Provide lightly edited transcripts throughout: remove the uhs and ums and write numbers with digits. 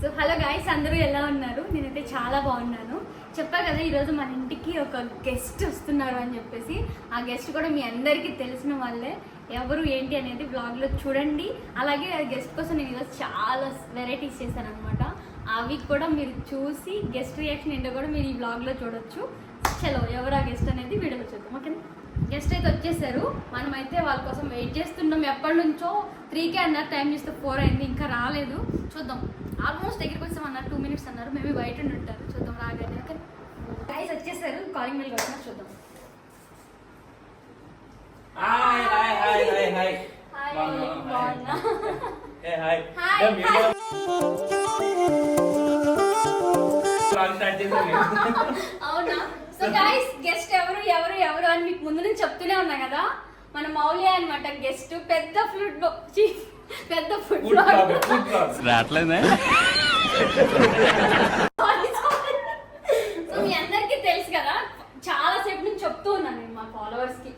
So hello guys, అందరూ ఎలా ఉన్నారు? నేనైతే చాలా బాగున్నాను. చెప్పా కదా ఈరోజు మన ఇంటికి ఒక గెస్ట్ వస్తున్నారు అని చెప్పేసి. ఆ గెస్ట్ కూడా మీ అందరికీ తెలిసిన వాళ్ళే. ఎవరు ఏంటి అనేది బ్లాగ్లో చూడండి. అలాగే ఆ గెస్ట్ కోసం నేను ఈరోజు చాలా వెరైటీస్ చేశాను అనమాట. అవి కూడా మీరు చూసి గెస్ట్ రియాక్షన్ ఏంటో కూడా మీరు ఈ బ్లాగ్లో చూడొచ్చు. చలో, ఎవరు ఆ గెస్ట్ అనేది వీడియోలో చూద్దాం. ఓకేనా? గెస్ట్ అయితే వచ్చేసారు. మనమైతే వాళ్ళ కోసం వెయిట్ చేస్తున్నాం. ఎప్పటి నుంచో 3కే అన్నారు, టైం చూస్తే 4 అయింది, ఇంకా రాలేదు. చూద్దాం. ఆల్మోస్ట్ దగ్గరికి వచ్చాం అన్నారు. 2 minutes అన్నారు. మేబీ బయట ఉంటారు. చూద్దాం రాగానే. ఓకే గైస్, వచ్చేసారు. కాలింగ్ మెల్ కొట్టినా చూద్దాం. Hi hi hi hi hi hi, బాగున్నా? ఏ హాయ్ హాయ్, అవునా? సో గైస్, గెస్ట్ ఎవరు ఎవరు ఎవరు అని మీకు ముందు నుంచి చెప్తూనే ఉన్నా కదా. మన మౌలి అన్నమాట గెస్ట్. పెద్ద ఫుడ్ రావట్లేదే. సో మీ అందరికీ తెలుసు కదా, చాలా సేపు నుంచి చెప్తూ ఉన్నాను నేను మా ఫాలోవర్స్ కి,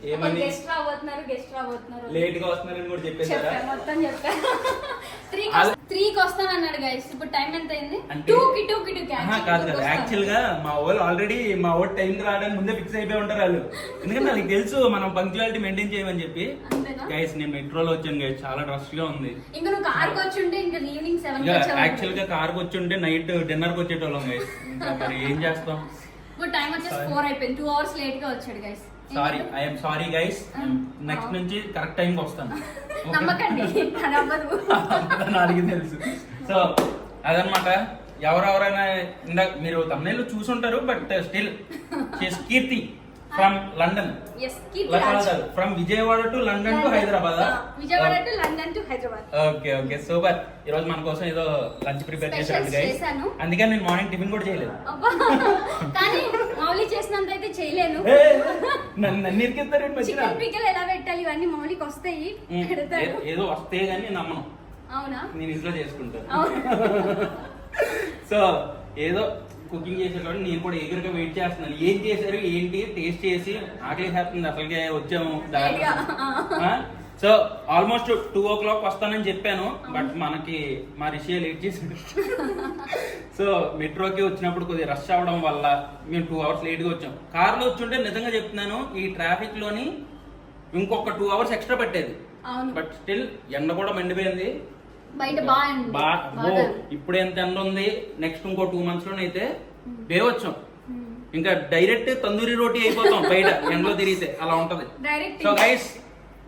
గెస్ట్ రాబోతున్నారు లేట్ గా వస్తున్నారని కూడా చెప్పేసారా? మొత్తం చెప్పాను. 3కి వస్తాను అన్నాడు గైస్. ఇప్పుడు టైం ఎంత అయింది? 2కి కాదు కదా. యాక్చువల్ గా మా వాళ్ళు ఆల్రెడీ మా ఓట్ టైం రావడానికి ముందే ఫిక్స్ అయిపోయి ఉంటారు వాళ్ళు. ఎందుకంటే వాళ్ళకి తెలుసు మనం పంక్చువాలిటీ మెయింటైన్ చేయమని చెప్పి. గైస్, నేను మెట్రోలో వచ్చాను గైస్. చాలా రష్ గా ఉంది. ఇంకా నువ్వు కార్ కి వచ్చి ఉంటే ఇంకా ఈవినింగ్ 7 యాక్చువల్ గా కార్ కి వచ్చి ఉంటే నైట్ డిన్నర్ కి వచ్చేటోళ్ళం గైస్. ఇంకా మరి ఏం చేస్తాం. ఇప్పుడు టైం వచ్చేసి 4 అయిపోయింది. 2 hours లేట్ గా వచ్చాడు guys. I'm sorry guys. Next నుంచి కరెక్ట్ టైం కి వస్తాను. నమ్మకండి, నాలుగు తెలుసు. సో అదనమాట. ఎవరెవరైనా ఇందాక మీరు తమిళలో చూసుంటారు. But still Keerthi from London. From Vijayawada to London to Hyderabad. Vijayawada to London to Hyderabad. Okay okay, super. ఈ రోజు మన కోసం ఏదో లంచ్ ప్రిపేర్ చేశారు గైస్. అందుకని నేను మార్నింగ్ టిఫిన్ కూడా చేయలేదు. కానీ మౌలి చేసినంత అయితే చేయలేను. నన్ను ఇరికిస్తారు. చికెన్ పికల్ ఎలా పెట్టాలి ఇవన్నీ మౌలికి వస్తాయి. ఏదో వస్తే గానీ నేను నమ్మను. అవునా? నేను ఇంట్లో చేసుకుంటాను. సో ఏదో కుకింగ్ చేసేటప్పుడు నేను కూడా ఎగురుగా వెయిట్ చేస్తున్నాను. ఏం చేశారు ఏంటి టేస్ట్ చేసి ఆకలి చేస్తుంది. అసలుకే వచ్చాము. సో ఆల్మోస్ట్ 2 o'clock వస్తానని చెప్పాను. బట్ మనకి మా రిషియా లేట్ చేసాడు. సో మెట్రోకి వచ్చినప్పుడు కొద్దిగా రష్ అవడం వల్ల మేము 2 hours లేట్ గా వచ్చాం. కార్లో వచ్చుంటే నిజంగా చెప్తున్నాను, ఈ ట్రాఫిక్ లోని ఇంకొక 2 hours ఎక్స్ట్రా పట్టేది. బట్ స్టిల్ ఎండ కూడా మండిపోయింది బయట. ఇప్పుడు ఎంత ఎండ ఉంది. నెక్స్ట్ ఇంకో 2 months లోనైతే వచ్చాం. ఇంకా డైరెక్ట్ తందూరి రోటీ అయిపోతాం బయట ఎండలో తిరిగితే. అలా ఉంటది. సో గైస్,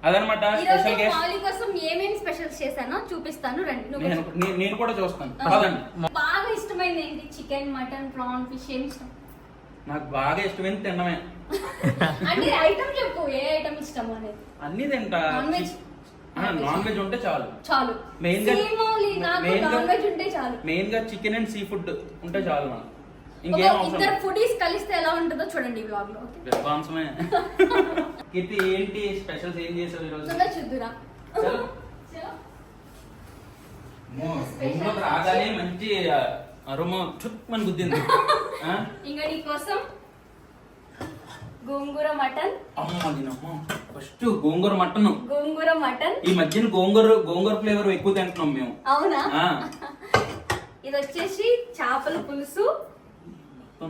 అదనమాట స్పెషల్ గెస్ట్. కోసం ఏమేమి స్పెషల్స్ చేశానో చూపిస్తాను రండి. నేను కూడా చూస్తాను. బాగా ఇష్టమైంది ఏంటి? Chicken, mutton, prawn, fish. ఏమి ఇష్టం? నాకు బాగా ఇష్టమైంది తినడమే. అంటే ఐటమ్ చెప్పు, ఏ ఐటమ్ ఇష్టం అనేది. అన్ని తింటా. నాన్ వెజ్ ఉంటే చాలు. మెయిన్ గా చికెన్ అండ్ సీ ఫుడ్ ఉంటే చాలు. మనం ఇద్దరు ఫుడీస్ కలిస్తే ఎలా ఉంటుందో చూడండి ఈ వ్లాగ్ లో. విశ్వాసమే. కీర్తి, ఏంటి స్పెషల్స్ ఏం చేసావు ఈరోజు? చూద్దురా. రాగానే మంచి అరుమ చుట్టమని గుద్దింది. ఇంకా నీ కోసం గోంగూర మటన్. ఫస్ట్ గోంగూర మటన్. ఈ మధ్యన గోంగూర ఫ్లేవర్ ఎక్కువ తింటున్నాం మేము. అవునా? ఇది వచ్చేసి చేపల పులుసు.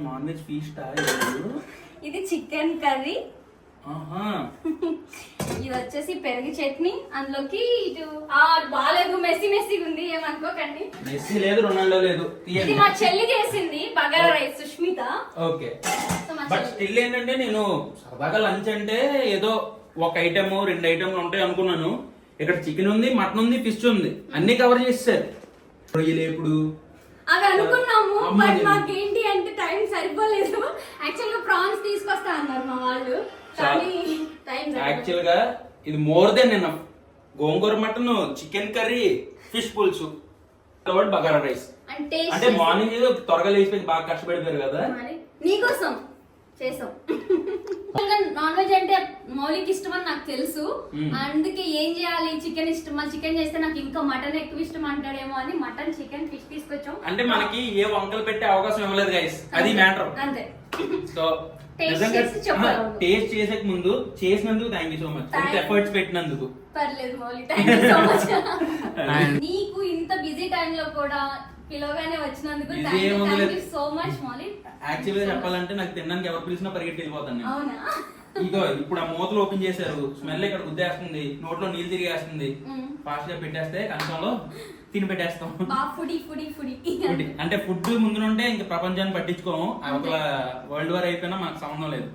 Non veg feast. ఇది చికెన్ కర్రీ. ఇది వచ్చేసి పెరుగు చట్నీ. అందులోకి ఇటు బాలేదు, మెస్సీ ఉంది, ఏమనుకోకండి. మెస్సీ లేదు, రొనాల్డో లేదు. ఇది మా చెల్లి చేసింది, bagara rice, Sushmita. Okay. But still ఏంటంటే నేను సరదాగా లంచ్ అంటే ఏదో ఒక ఐటమ్ 2 ఐటమ్లు ఉంటాయి అనుకున్నాను. ఇక్కడ చికెన్ ఉంది, మటన్ ఉంది, ఫిష్ ఉంది, అన్ని కవర్ చేస్తారు. రొయ్యలు ఎప్పుడు అవి అనుకున్నాము. బట్ మాకేంటి అంటే టైం సరిపోలేదు. యాక్చువల్ గా ప్రాన్స్ తీసుకొస్తా అన్నారు మా వాళ్ళు. యాక్చువల్ గా ఇది మోర్ దెన్ ఎనఫ్. గోంగూర మటన్, చికెన్ కర్రీ, ఫిష్ పులుసు, బగారా రైస్. అంటే మార్నింగ్ త్వరగా లేచిపోయి బాగా కష్టపడిపోయారు కదా. నీకోసం చేసాం. నాన్ వెజ్ అంటే మౌలికి ఇష్టం అని నాకు తెలుసు. అందుకే ఏం చేయాలి, చికెన్ ఇష్టం, చికెన్ చేస్తే నాకు ఇంకా మటన్ ఎక్కువ ఇష్టం అంటాడేమో అని మటన్, చికెన్, ఫిష్ తీసుకొచ్చాం. అంటే మనకి ఏ వంకలు పెట్టే అవకాశం ఇవ్వలేదు గైస్. అది మ్యాటర్. అంతే. సో టేస్ట్ చేసే ముందు చేసినందుకు thank you so much. Efforts పెట్టినందుకు. పర్లేదు Mouli, thank you so much. నీకు ఇంత బిజీ టైంలో కూడా పిలవగానే వచ్చినందుకు ఇది థ్యాంక్ ఏముంది యూ సో మచ్ మాలి. యాక్చువల్గా చెప్పాలంటే నాకు తినడానికి ఎవరు పిలిచినా పరిగెట్టి వెళ్ళిపోతాను నేను. అవునా? ఇదో ఇప్పుడు ఆ మూతలు ఓపెన్ చేశారు, స్మెల్ ఇక్కడ గుద్దేస్తుంది, నోట్లో నీళ్ళు తిరిగేస్తుంది. ఫాస్ట్ గా పెట్టేస్తే కంచంలో తిని పెట్టేస్తాం. ఫుడి ఫుడి ఫుడి అంటే ఫుడ్ ముందు ఉంటే ఇంకా ప్రపంచాన్ని పట్టించుకోము, అవతల వరల్డ్ వార్ అయిపోయినా మాకు సంబంధం లేదు.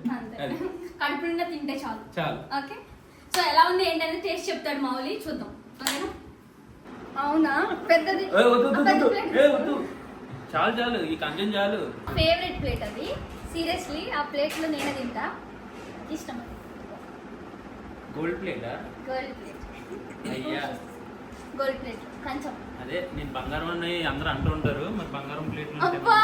అది కడుపు నిండా తింటే చాలు. చాలు. ఓకే, సో ఎలా ఉంది ఏంటనేది టేస్ట్ చెప్తాడు మౌలి, చూద్దాం. ఓకేనా? అవునా? పెద్దది చాలు చాలు, ఈ కంచం చాలు. ఫేవరెట్ ప్లేట్ అది, సీరియస్లీ ఆ ప్లేట్ లో నేనే తింటా, ఇష్టం. గోల్డ్ ప్లేటా? Gold plate. అయ్యా, గోల్డ్ ప్లేట్ కంచం. అదే నేను బంగారం అని అందరూ అంటూ ఉంటారు, మరి బంగారం ప్లేట్లు అబ్బా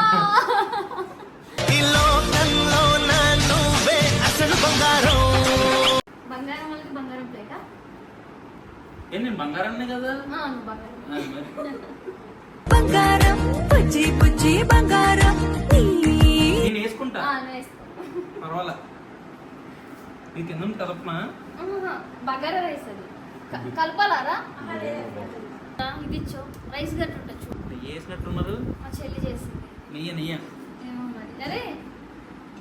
బంగారం వాళ్ళకి బంగారం ప్లేటా? ఏ నేను బంగారాన్నే కదా. అవును బంగారం. అది మరి. బంగారం బుజ్జి బుజ్జి బంగారం నేను వేసుకుంటా, వేసుకో. పర్వాలా. నీ కింద కలపమా? బగారా రైస్ అది కలపాలారా? ఇది ఇచ్చో రైస్ గట్టు ఉండొచ్చు. నెయ్యి వేసినట్టున్నారు. మా చెల్లి చేసింది. నెయ్యి ఏమో మరి. అరే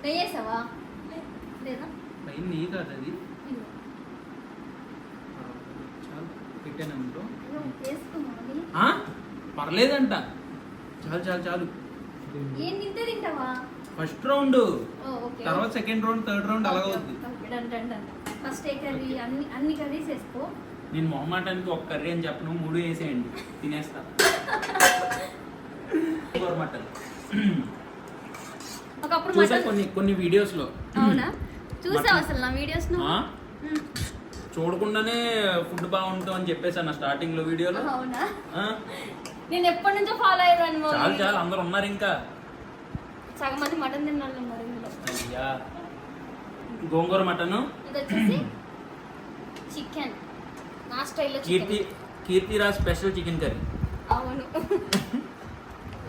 నెయ్యి వేసావా? లేదా? పైన నెయ్యి కాదు అది. ఇదిగో. చాలు పెట్టాను అందులో. వేసుకోవాలి. పర్లేదంట, చాలు చాలు చాలు. ఏం తింటే తింటావా? First round, okay. తర్వాత సెకండ్ రౌండ్, థర్డ్ రౌండ్ అలాగ అవుద్ది. ఫస్ట్ ఏ కర్రీ అన్ని కర్రీస్ వేసుకో. నేను మొహమాటానికి ఒక కర్రీ అని చెప్పను, 3 వేసేయండి తినేస్తా. మటన్ ఒకప్పుడు చూసా మటన్. కొన్ని వీడియోస్ లో. అవునా? చూసావు అసలు నా వీడియోస్ ను? చూడకుండానే ఫుడ్ బాగుంటుంది అని చెప్పేసాను స్టార్టింగ్ లో వీడియోలో. అవునా? నేను ఎప్పటి నుంచో ఫాలో అయ్యేదాన్ని. చాలు చాలు, అందరు ఉన్నారు ఇంకా. సగం మంది మటన్ తిన్నాళ్ళు ఉన్నారు ఇందులో. అయ్యా, గోంగూర మటన్. ఇది వచ్చేసి చికెన్, నా స్టైల్లో chicken. Keerthiraj special chicken curry. అవును.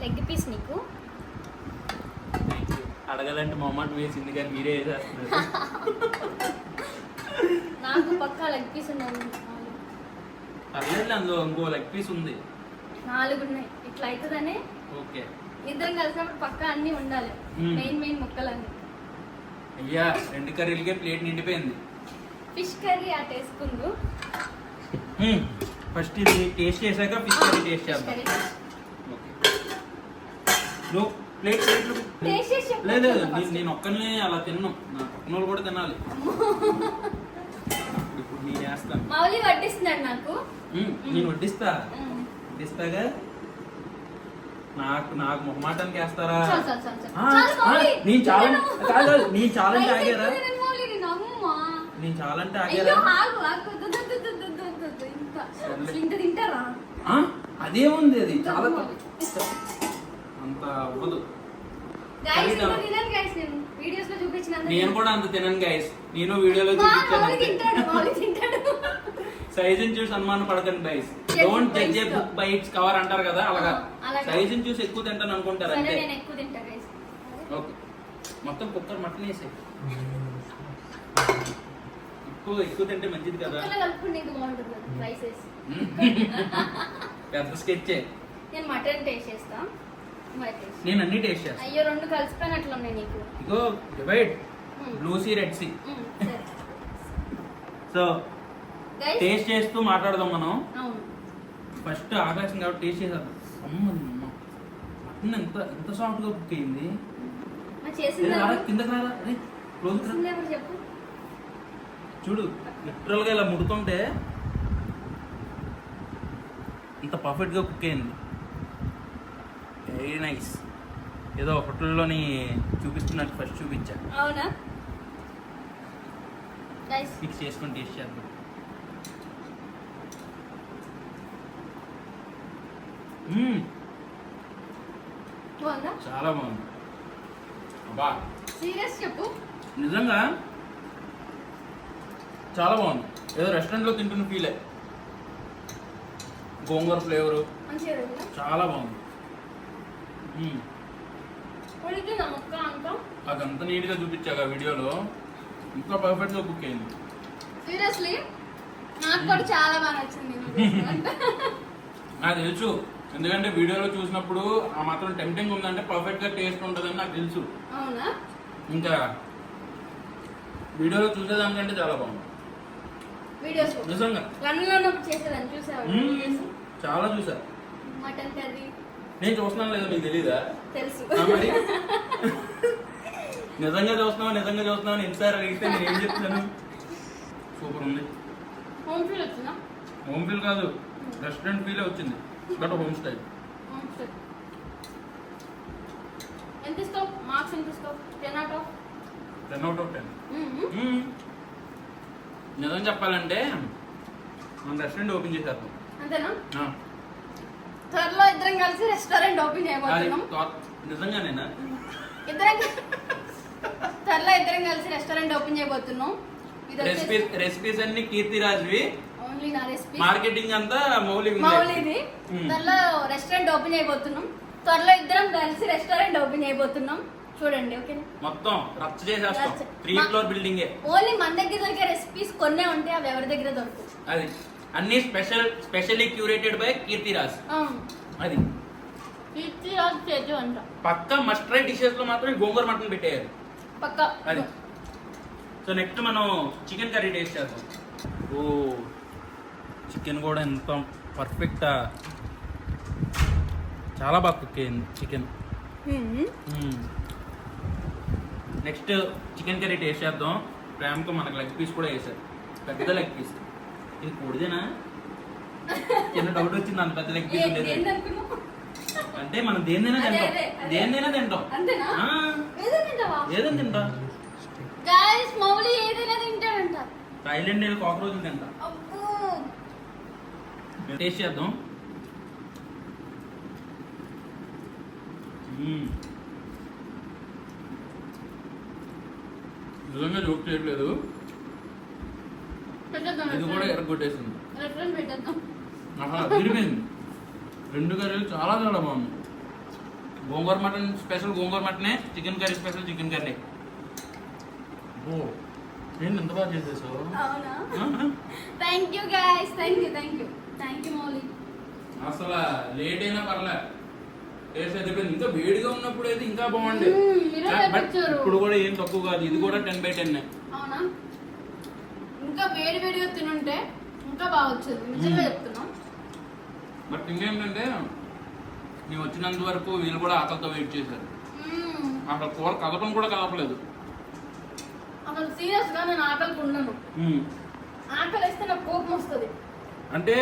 లెగ్ పీస్ నీకు. అడగాలంటే మొహమాట వేసింది కానీ మీరే వేసేస్తున్నారు. నాకు పక్కా లెగ్ పీస్ ఉన్నాయి. పర్లేదు, అందులో ఇంకో లెగ్ పీస్ ఉంది. 4 ఉన్నాయి. ఇట్లా అవుతుందనే ఓకే, ఇద్దరం కలిసినప్పుడు పక్కా అన్ని ఉండాలి. మెయిన్ ముక్కలన్నీ. అయ్యా 2 కర్రీలకే ప్లేట్ నిండిపోయింది. ఫిష్ కర్రీ అటు వేసుకుందు. ఫస్ట్ ఇది టేస్ట్ చేశాక ఫిష్ కర్రీ టేస్ట్ చేద్దాం. నువ్వు ప్లేట్ టేస్ట్ చేసి చెప్పు. లేదు నేను ఒక్కనే అలా తిన్నాను, నా పక్కన వాళ్ళు కూడా తినాలి. ఇప్పుడు నేను చేస్తాను. మౌలి వడ్డిస్తున్నాడు నాకు. నేను వడ్డిస్తాగా. నాకు మొహమాటానికి వేస్తారా? నేను చాలంటే ఆగారా? నేను చాలంటే ఆగారా? తింటారా? అదేముంది, అది చాలా అంత అవ్వదు. వీడియోస్ లో చూపించిన నేను కూడా అంత తినను గైస్, నేను వీడియోలో చూపించాను. సైజుని చూసి అనుమానం పడకండి guys. Don't judge A book by its cover అంటారు కదా, అలాగా సైజుని చూసి ఎక్కువ తింటాను అనుకుంటారు అంతే. ఓకే, మొత్తం కుక్కర్ మటన్ వేసే. ఎక్కువ తింటే మంచిది కదా. పెద్ద స్కెచ్చే. నేను మటన్ టేస్ట్ చేస్తా. నేను అన్ని టేస్ట్ చేస్తాను. అయ్యో 2 కలిసిపోయినట్లున్నాయి నీకు. ఇగో divide, blue sea, red sea. So taste చేస్తూ మాట్లాడదాం మనం. ఫస్ట్ ఆకాశం కాబట్టి టేస్ట్ చేసేద్దాం. మటన్ ఎంత సాఫ్ట్ గా కుక్ అయింది. కిందకి రాదా? చెప్పు. చూడు, లిటరల్ గా ఇలా ముడుతుంటే ఇంత పర్ఫెక్ట్ గా కుక్ అయింది. Very nice. ఏదో హోటల్లోని చూపిస్తున్నట్టు ఫస్ట్ చూపించా. అవునా? ఫిక్స్ చేసుకొని టేస్ట్ చేద్దాం. చాలా బాగుంది. అబ్బా సీరియస్ చెప్పు. నిజంగా చాలా బాగుంది. ఏదో రెస్టారెంట్ లో తింటున్న ఫీలే. గోంగూర ఫ్లేవరు చాలా బాగుంది. అదంతా నీట్ గా చూపించాక వీడియోలో ఇంకా పర్ఫెక్ట్ గా కుక్ అయింది. సీరియస్లీ నాకు కూడా చాలా బాగా నచ్చింది. నాకు తెలుసు ఎందుకంటే వీడియోలో చూసినప్పుడు ఆ మాత్రం టెంప్టింగ్ ఉందంటే పర్ఫెక్ట్ గా టేస్ట్ ఉంటుందని నాకు తెలుసు. అవునా? ఇంకా వీడియోలో చూసేదానికంటే చాలా బాగుంది వీడియోస్ నిజంగా. లండన్లో ఉన్నప్పుడు చేసేదాన్ని చూసావా? చాలా చూసా. మటన్ కర్రీ నేను చూస్తున్నాను లేదా మీకు తెలీదా? తెలుసు. మరి నిజంగా చూస్తున్నావు ఎన్నిసార్లు అడిగితే నేను ఏం చెప్తాను? సూపర్ ఉంది. హోమ్ ఫీల్ వచ్చిందా? హోమ్ ఫీల్ కాదు, రెస్టారెంట్ ఫీలే వచ్చింది, but home style. Home style. ఎంత ఇస్తావు? మార్క్స్ ఎంత ఇస్తావు? 10 out of 10 out of 10. నిజం చెప్పాలంటే మన రెస్టారెంట్ ఓపెన్ చేసేద్దాం. అంతేనా? ఆ. త్వరలో ఇద్దరం కలిసి రెస్టారెంట్ ఓపెన్ చేయబోతున్నాం. నిజంగానేనా? త్వరలో ఇద్దరం కలిసి రెస్టారెంట్ ఓపెన్ చేయబోతున్నాం. రెసిపీస్ అన్ని కీర్తిరాజ్వి, ఓన్లీ నా రెసిపీ. మార్కెటింగ్ అంతా మౌలిది. త్వరలో రెస్టారెంట్ ఓపెన్ చేయబోతున్నాం. త్వరలో ఇద్దరం కలిసి రెస్టారెంట్ ఓపెన్ చేయబోతున్నాం. చూడండి, ఓకేనా? మొత్తం రచ్చ చేసేస్తాం. 3 floor బిల్డింగ్. ఓన్లీ మన దగ్గర దొరికే రెసిపీస్ కొన్నే ఉంటాయి, అవి ఎవరి దగ్గర దొరుకుతాయి. అది అన్ని స్పెషల్లీ క్యూరేటెడ్ బై కీర్తిరాజ్. అది కీర్తిరాజ్ చేజు అంట. పక్క మస్ట్ ట్రై డిషెస్ లో మాత్రం గోంగూర మటన్ పెట్టేయాలి పక్క. అది. సో నెక్స్ట్ మనం చికెన్ కర్రీ టేస్ట్ చేద్దాం. ఓ చికెన్ కూడా ఎంత పర్ఫెక్టా, చాలా బాగా కుక్ అయింది chicken. Next chicken curry taste చేద్దాం. ప్రేమతో మనకు లెగ్ పీస్ కూడా వేసారు, పెద్ద లెగ్ పీస్. ఇది కూడదేనా? చిన్న డౌట్ వచ్చింది, అంత పెద్ద లెగ్ పీస్ ఉండేది. అంటే మనం దేన్నైనా తింటాం. అంతేనా? ఏదైనా తింటా. గైస్, మౌలి ఏదైనా తింటాడంట. థాయిలాండ్ నేను కాక్రోచ్లు తింటా. అబ్బో, టేస్ట్ చేద్దాం. నిజంగా జోక్ చేయట్లేదు, పెట్టేద్దాం. ఇది కూడా ఎరగొట్టేసింది. రెస్టారెంట్ పెట్టేద్దాం. ఆహా, తిరిగింది. 2 కర్రీలు చాలా చాలా బాగుంది. గోంగూర మటన్ స్పెషల్ గోంగూర మటనే, chicken curry special chicken curry. ఓ ఏంటి ఎంత బాగా చేసేసావు? అవునా? Thank you guys, thank you Mouli. అసలు లేట్ అయినా పర్లే, టేస్ట్ అయితే ఇంకా వేడిగా ఉన్నప్పుడు అయితే ఇంకా బాగుండేది. బట్ ఇప్పుడు కూడా ఏం తక్కువ కాదు, ఇది కూడా 10/10. అవునా? ఇంకా వేడిగా తినుంటే ఇంకా బాగా వచ్చేది, నిజంగా చెప్తున్నాం. బట్ ఇంకేంటంటే మేము వచ్చినంత వరకు వీళ్ళు కూడా ఆకలితో వెయిట్ చేశారు. అసలు కూర కదపడం కూడా కదపలేదు. అసలు సీరియస్ గా నేను ఆకలికి ఉండను. ఆకలి వేస్తే నాకు కోపం వస్తుంది. అంటే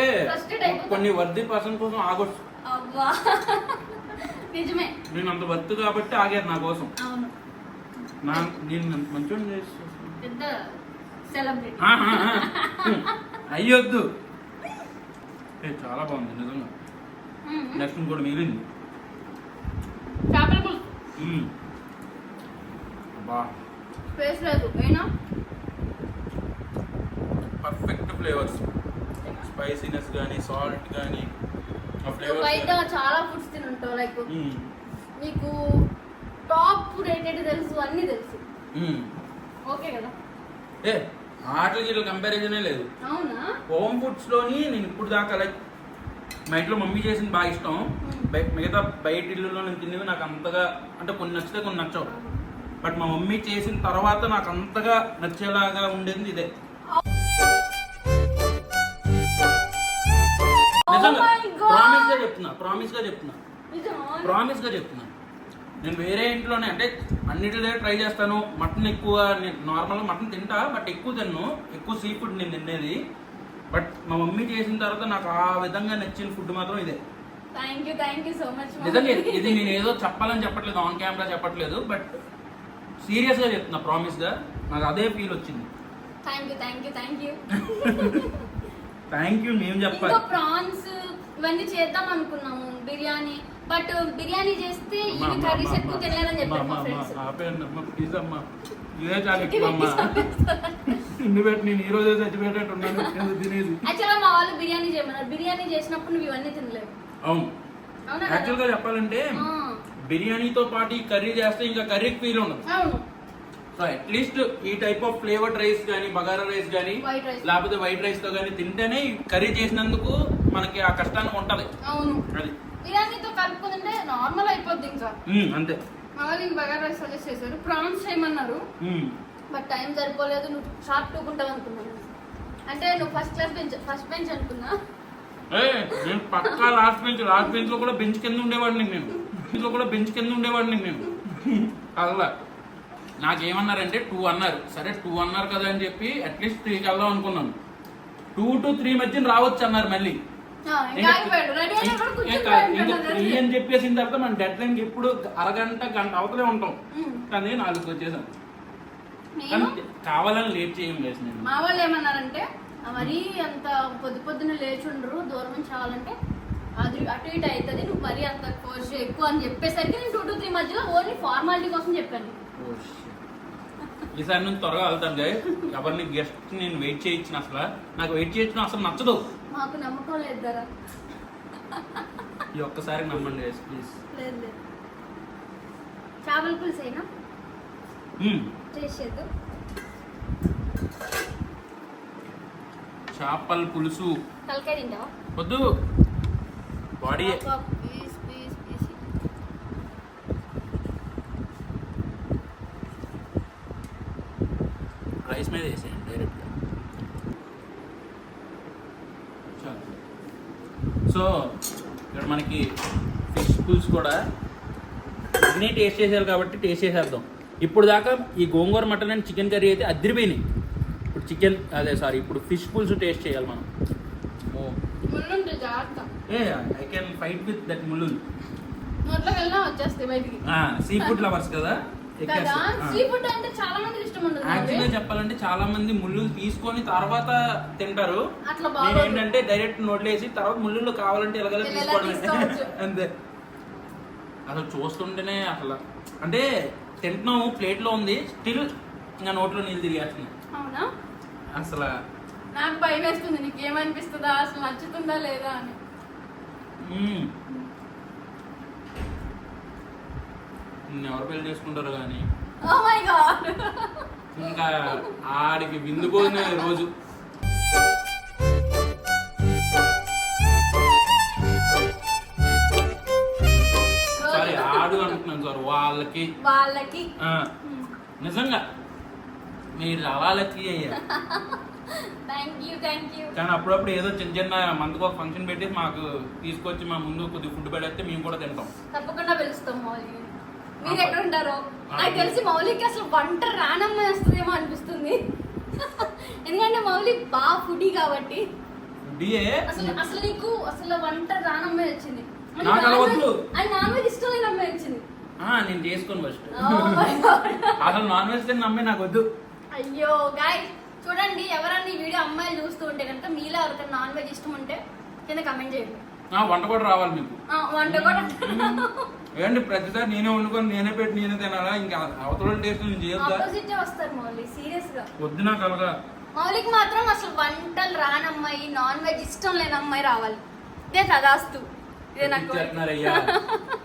కొన్ని వర్ది పర్సన్ కోసం ఆగొచ్చు. అవ్వా, నిజమే. నేను అంత వర్త్ కాబట్టి ఆగారు నా కోసం. అవును, నేను మంచిగా పెద్ద సెలబ్రిటీ. అయ్యొద్దు, చాలా బాగుంది నిజంగా. నెక్స్ట్ ఇంకోటి మిగిలింది, చేపల పులుసు. బా స్పేస్ లేదు అయినా పర్ఫెక్ట్ ఫ్లేవర్స్, స్పైసీనెస్ కానీ సాల్ట్ కానీ ఆ ఫ్లేవర్స్. బయట చాలా ఫుడ్స్ తినుంటావు, లైక్ నీకు టాప్ రేటెడ్ తెలుసు, అన్ని తెలుసు. ఓకే కదా? వాటికి వీళ్ళు కంపారిజనే లేదు. అవునా? హోమ్ ఫుడ్స్ లోని నేను ఇప్పుడు దాకా లైక్ మా ఇంట్లో మమ్మీ చేసింది బాగా ఇష్టం. మిగతా బయట ఇల్లులో నేను తినేవి నాకు అంతగా, అంటే కొన్ని నచ్చితే కొన్ని నచ్చవు. బట్ మా మమ్మీ చేసిన తర్వాత నాకు అంతగా నచ్చేలాగా ఉండేది ఇదే. నిజంగా ప్రామిస్ గా చెప్తున్నా. నేను వేరే ఇంట్లోనే అంటే అన్నిటిలో ట్రై చేస్తాను. మటన్ ఎక్కువ, నేను నార్మల్గా మటన్ తింటా, బట్ ఎక్కువ తిన్ను. ఎక్కువ సీ ఫుడ్ నేను తినేది. బట్ మా మమ్మీ చేసిన తర్వాత నాకు ఆ విధంగా నచ్చిన ఫుడ్ మాత్రం ఇదే. Thank you so much. నిజంగా ఇది నేను ఏదో చెప్పాలని చెప్పట్లేదు, ఆన్ కెమెరా చెప్పట్లేదు, బట్ సీరియస్ గా చెప్తున్నా, ప్రామిస్ గా నాకు అదే ఫీల్ వచ్చింది. థ్యాంక్ యూ మేము చెప్పాలి. ప్రాన్స్ ఇవన్నీ చేద్దాం అనుకున్నాము, బిర్యానీ. బట్ బిర్యానీ చేస్తే ఇవి కర్రీస్ ఎక్కువ తినలేదని చెప్పారు మా ఫ్రెండ్స్. ప్లీజ్ అమ్మా, ఇదే చాలా ఎక్కువ అమ్మా. నేను ఈ రోజే చచ్చిపోయేటట్టున్నాను తినేది. యాక్చువల్గా మా వాళ్ళు బిర్యానీ చేయమన్నారు. బిర్యానీ చేసినప్పుడు నువ్వు ఇవన్నీ తినలేవు. అవును, యాక్చువల్ గా చెప్పాలంటే బిర్యానీతో పాటు ఈ కర్రీ చేస్తే ఇంకా కర్రీకి ఫీల్ ఉండదు. అవును. సో అట్లీస్ట్ ఈ టైప్ ఆఫ్ ఫ్లేవర్డ్ రైస్ కానీ, బగారా రైస్ కానీ, లేకపోతే వైట్ రైస్ తో కానీ తింటేనే కర్రీ చేసినందుకు మనకి ఆ కష్టానికి ఉంటది. అవును. అది బిర్యానీతో కలుపుకుంటే నార్మల్ అయిపోద్ది ఇంకా. అంతే. మళ్ళీ నేను బగారా రైస్ సజెస్ట్ చేశారు, ప్రాన్స్ చేయమన్నారు. బట్ టైం సరిపోలేదు, నువ్వు షార్ప్ టూకుంటావు అనుకున్నాను. అంటే నువ్వు ఫస్ట్ బెంచ్ అనుకున్నా. నేను పక్కా లాస్ట్ బెంచ్ లో కూడా బెంచ్ కింద ఉండేవాడిని నేను. అలా నాకేమన్నారంటే 2 అన్నారు. సరే 2 అన్నారు కదా అని చెప్పి అట్లీస్ట్ 3కి వెళ్దాం అనుకున్నాను. 2 to 3 మధ్యన రావచ్చు అన్నారు మళ్ళీ. ఇంకా 3 అని చెప్పేసిన తర్వాత మన డెడ్ లైన్ ఎప్పుడు అరగంట గంట అవతలే ఉంటాం. కానీ 4కి వచ్చేసాం. కానీ కావాలని లేట్ చేయం లేదు. నేను మా వాళ్ళు ఏమన్నారంటే మరీ అంత పొద్దున లేచి ఉండరు, దూరం నుంచి కావాలంటే అది అటు ఇటు అవుతుంది, నువ్వు మరీ అంత కోర్స్ ఎక్కువ అని చెప్పేసరికి నేను 2 to 3 మధ్యలో ఓన్లీ ఫార్మాలిటీ కోసం చెప్పాను. ఈసారి నుంచి త్వరగా వెళ్తాను గాయ. ఎవరిని గెస్ట్ నేను వెయిట్ చేయించిన నాకు వెయిట్ చేయించిన అసలు నచ్చదు. మాకు నమ్మకం లేదు ధర. ఈ ఒక్కసారి నమ్మండి ప్లీజ్. లేదు చేపల పులుసు అయినా చేసేది. చేపల పులుసు తలకాయ తింటావా? వద్దు, బాడీ రైస్ మీద వేసేయండి డైరెక్ట్గా. సో ఇక్కడ మనకి ఫిష్ పులుసు కూడా అన్నీ టేస్ట్ చేసేయాలి కాబట్టి టేస్ట్ చేసేద్దాం. ఇప్పుడు దాకా ఈ గోంగూర మటన్ అండ్ చికెన్ కర్రీ అయితే అదిరిపోయినాయి. ఇప్పుడు ఫిష్ పులుసు టేస్ట్ చేయాలి మనం. I can fight with that ముళ్ళు. వచ్చేస్తాయి బయటికి. సీ ఫుడ్ లవర్స్ కదా. సీ ఫుడ్ అంటే చాలా మంది ఇష్టం ఉండదు. యాక్చువల్గా చెప్పాలంటే చాలా మంది ముళ్ళు తీసుకొని తర్వాత తింటారు. అట్లా నేను ఏంటంటే డైరెక్ట్ నోట్లేసి తర్వాత ముళ్ళు కావాలంటే ఎలాగో తీసుకోవడం అంతే. అసలు చూస్తుంటేనే అసలు అంటే తింటున్నాము, ప్లేట్ లో ఉంది, స్టిల్ ఇంకా నోట్లో నీళ్ళు తిరిగేస్తున్నాయి. అవునా? అసలు నాకు భయం వేస్తుంది, నీకేమనిపిస్తుందా, అసలు నచ్చుతుందా లేదా అని. ఎవరు పెళ్లి చేసుకుంటారు కానీ Oh my God. ఇంకా ఆడికి విందుకోనే రోజు. సారీ ఆడు అంటున్నాను సార్, వాళ్ళకి నిజంగా మీరు వాళ్ళకి అయ్యా. Thank you. కానీ అప్పుడప్పుడు ఏదో చిన్న మందుకు ఒక ఫంక్షన్ పెట్టి మాకు తీసుకొచ్చి మా ముందు కొద్దిగా ఫుడ్ పెడితే మేము కూడా తింటాం. తప్పకుండా పిలుస్తాం మౌలి. మీరు ఎక్కడ ఉంటారో నాకు తెలిసి మౌలికి అసలు వంట రానమ్మ వస్తుందేమో అనిపిస్తుంది. ఎందుకంటే మౌలి బాగా ఫుడీ కాబట్టి. అసలు నీకు అసలు వంట రానమ్మే వచ్చింది. అది నాన్ వెజ్ ఇష్టం లేని అమ్మాయి వచ్చింది. నేను చేసుకోను ఫస్ట్. అసలు నాన్ వెజ్ తిన్న అమ్మాయి నాకు వద్దు. అయ్యో గాయ్స్ చూడండి, ఎవరన్నా ఈ వీడియో అమ్మాయిలు చూస్తూ ఉంటే కనుక మీలో ఎవరికైనా నాన్ వెజ్ ఇష్టం ఉంటే కింద కమెంట్ చేయండి. వంట కూడా రావాలి మీకు. వంట కూడా ఏంటి ప్రతిసారి నేనే వండుకొని నేనే పెట్టి నేనే తినాలా? ఇంకా అవతల టేస్ట్ నేను చేయొద్దా? ఆపోజిట్ వస్తారు మౌలి, సీరియస్ గా వద్దు నాకు అలాగా. మౌలికి మాత్రం అసలు వంటలు రానమ్మాయి, నాన్ వెజ్ ఇష్టం లేని అమ్మాయి రావాలి. ఇదే తదాస్తు. ఇదే నాకు చెప్తున్నారయ్యా.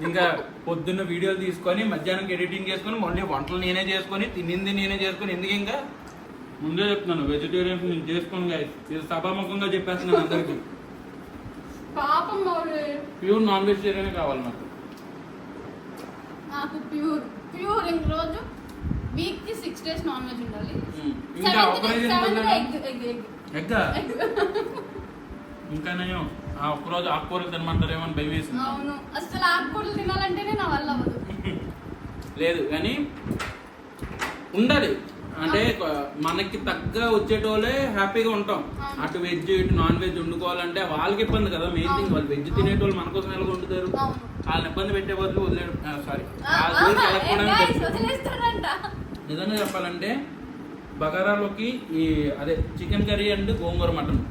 ఇంకా పొద్దున్న వీడియోలు తీసుకొని మధ్యాహ్నం ఎడిటింగ్ చేసుకొని మళ్ళీ వంటలు నేనే చేసుకొని తినింది నేనే చేసుకొని ఎందుకు ఇంకా ముందే చెప్తున్నాను వెజిటేరియన్స్ నేను చేసుకోను గాయస్. ఇది సభాముఖంగా చెప్పేస్తున్నాను అందరికి. పాపం మౌలి, ప్యూర్ నాన్ వెజిటేరియన్ కావాలి నాకు ప్యూర్ ఇంక రోజు వీక్ కి 6 days నాన్ వెజ్ ఉండాలి. ఇంకా నేను ఒక్కరోజు ఆకుకూరలు తినమంటారేమో అని భయం వేసింది. అవును, అసలు ఆకుకూరలు తినాలంటేనే నా వల్ల అవ్వదు. లేదు కానీ ఉండాలి. అంటే మనకి తగ్గ వచ్చేటోళ్ళే హ్యాపీగా ఉంటాం. అటు వెజ్ ఇటు నాన్ వెజ్ వండుకోవాలంటే వాళ్ళకి ఇబ్బంది కదా. మెయిన్ థింగ్ వాళ్ళు వెజ్ తినేటోళ్ళు మన కోసం ఎలా వండుతారు? వాళ్ళని ఇబ్బంది పెట్టే బదులు వదిలేడు. సారీ, నిజంగా చెప్పాలంటే బగారాలోకి ఈ chicken curry and gongura mutton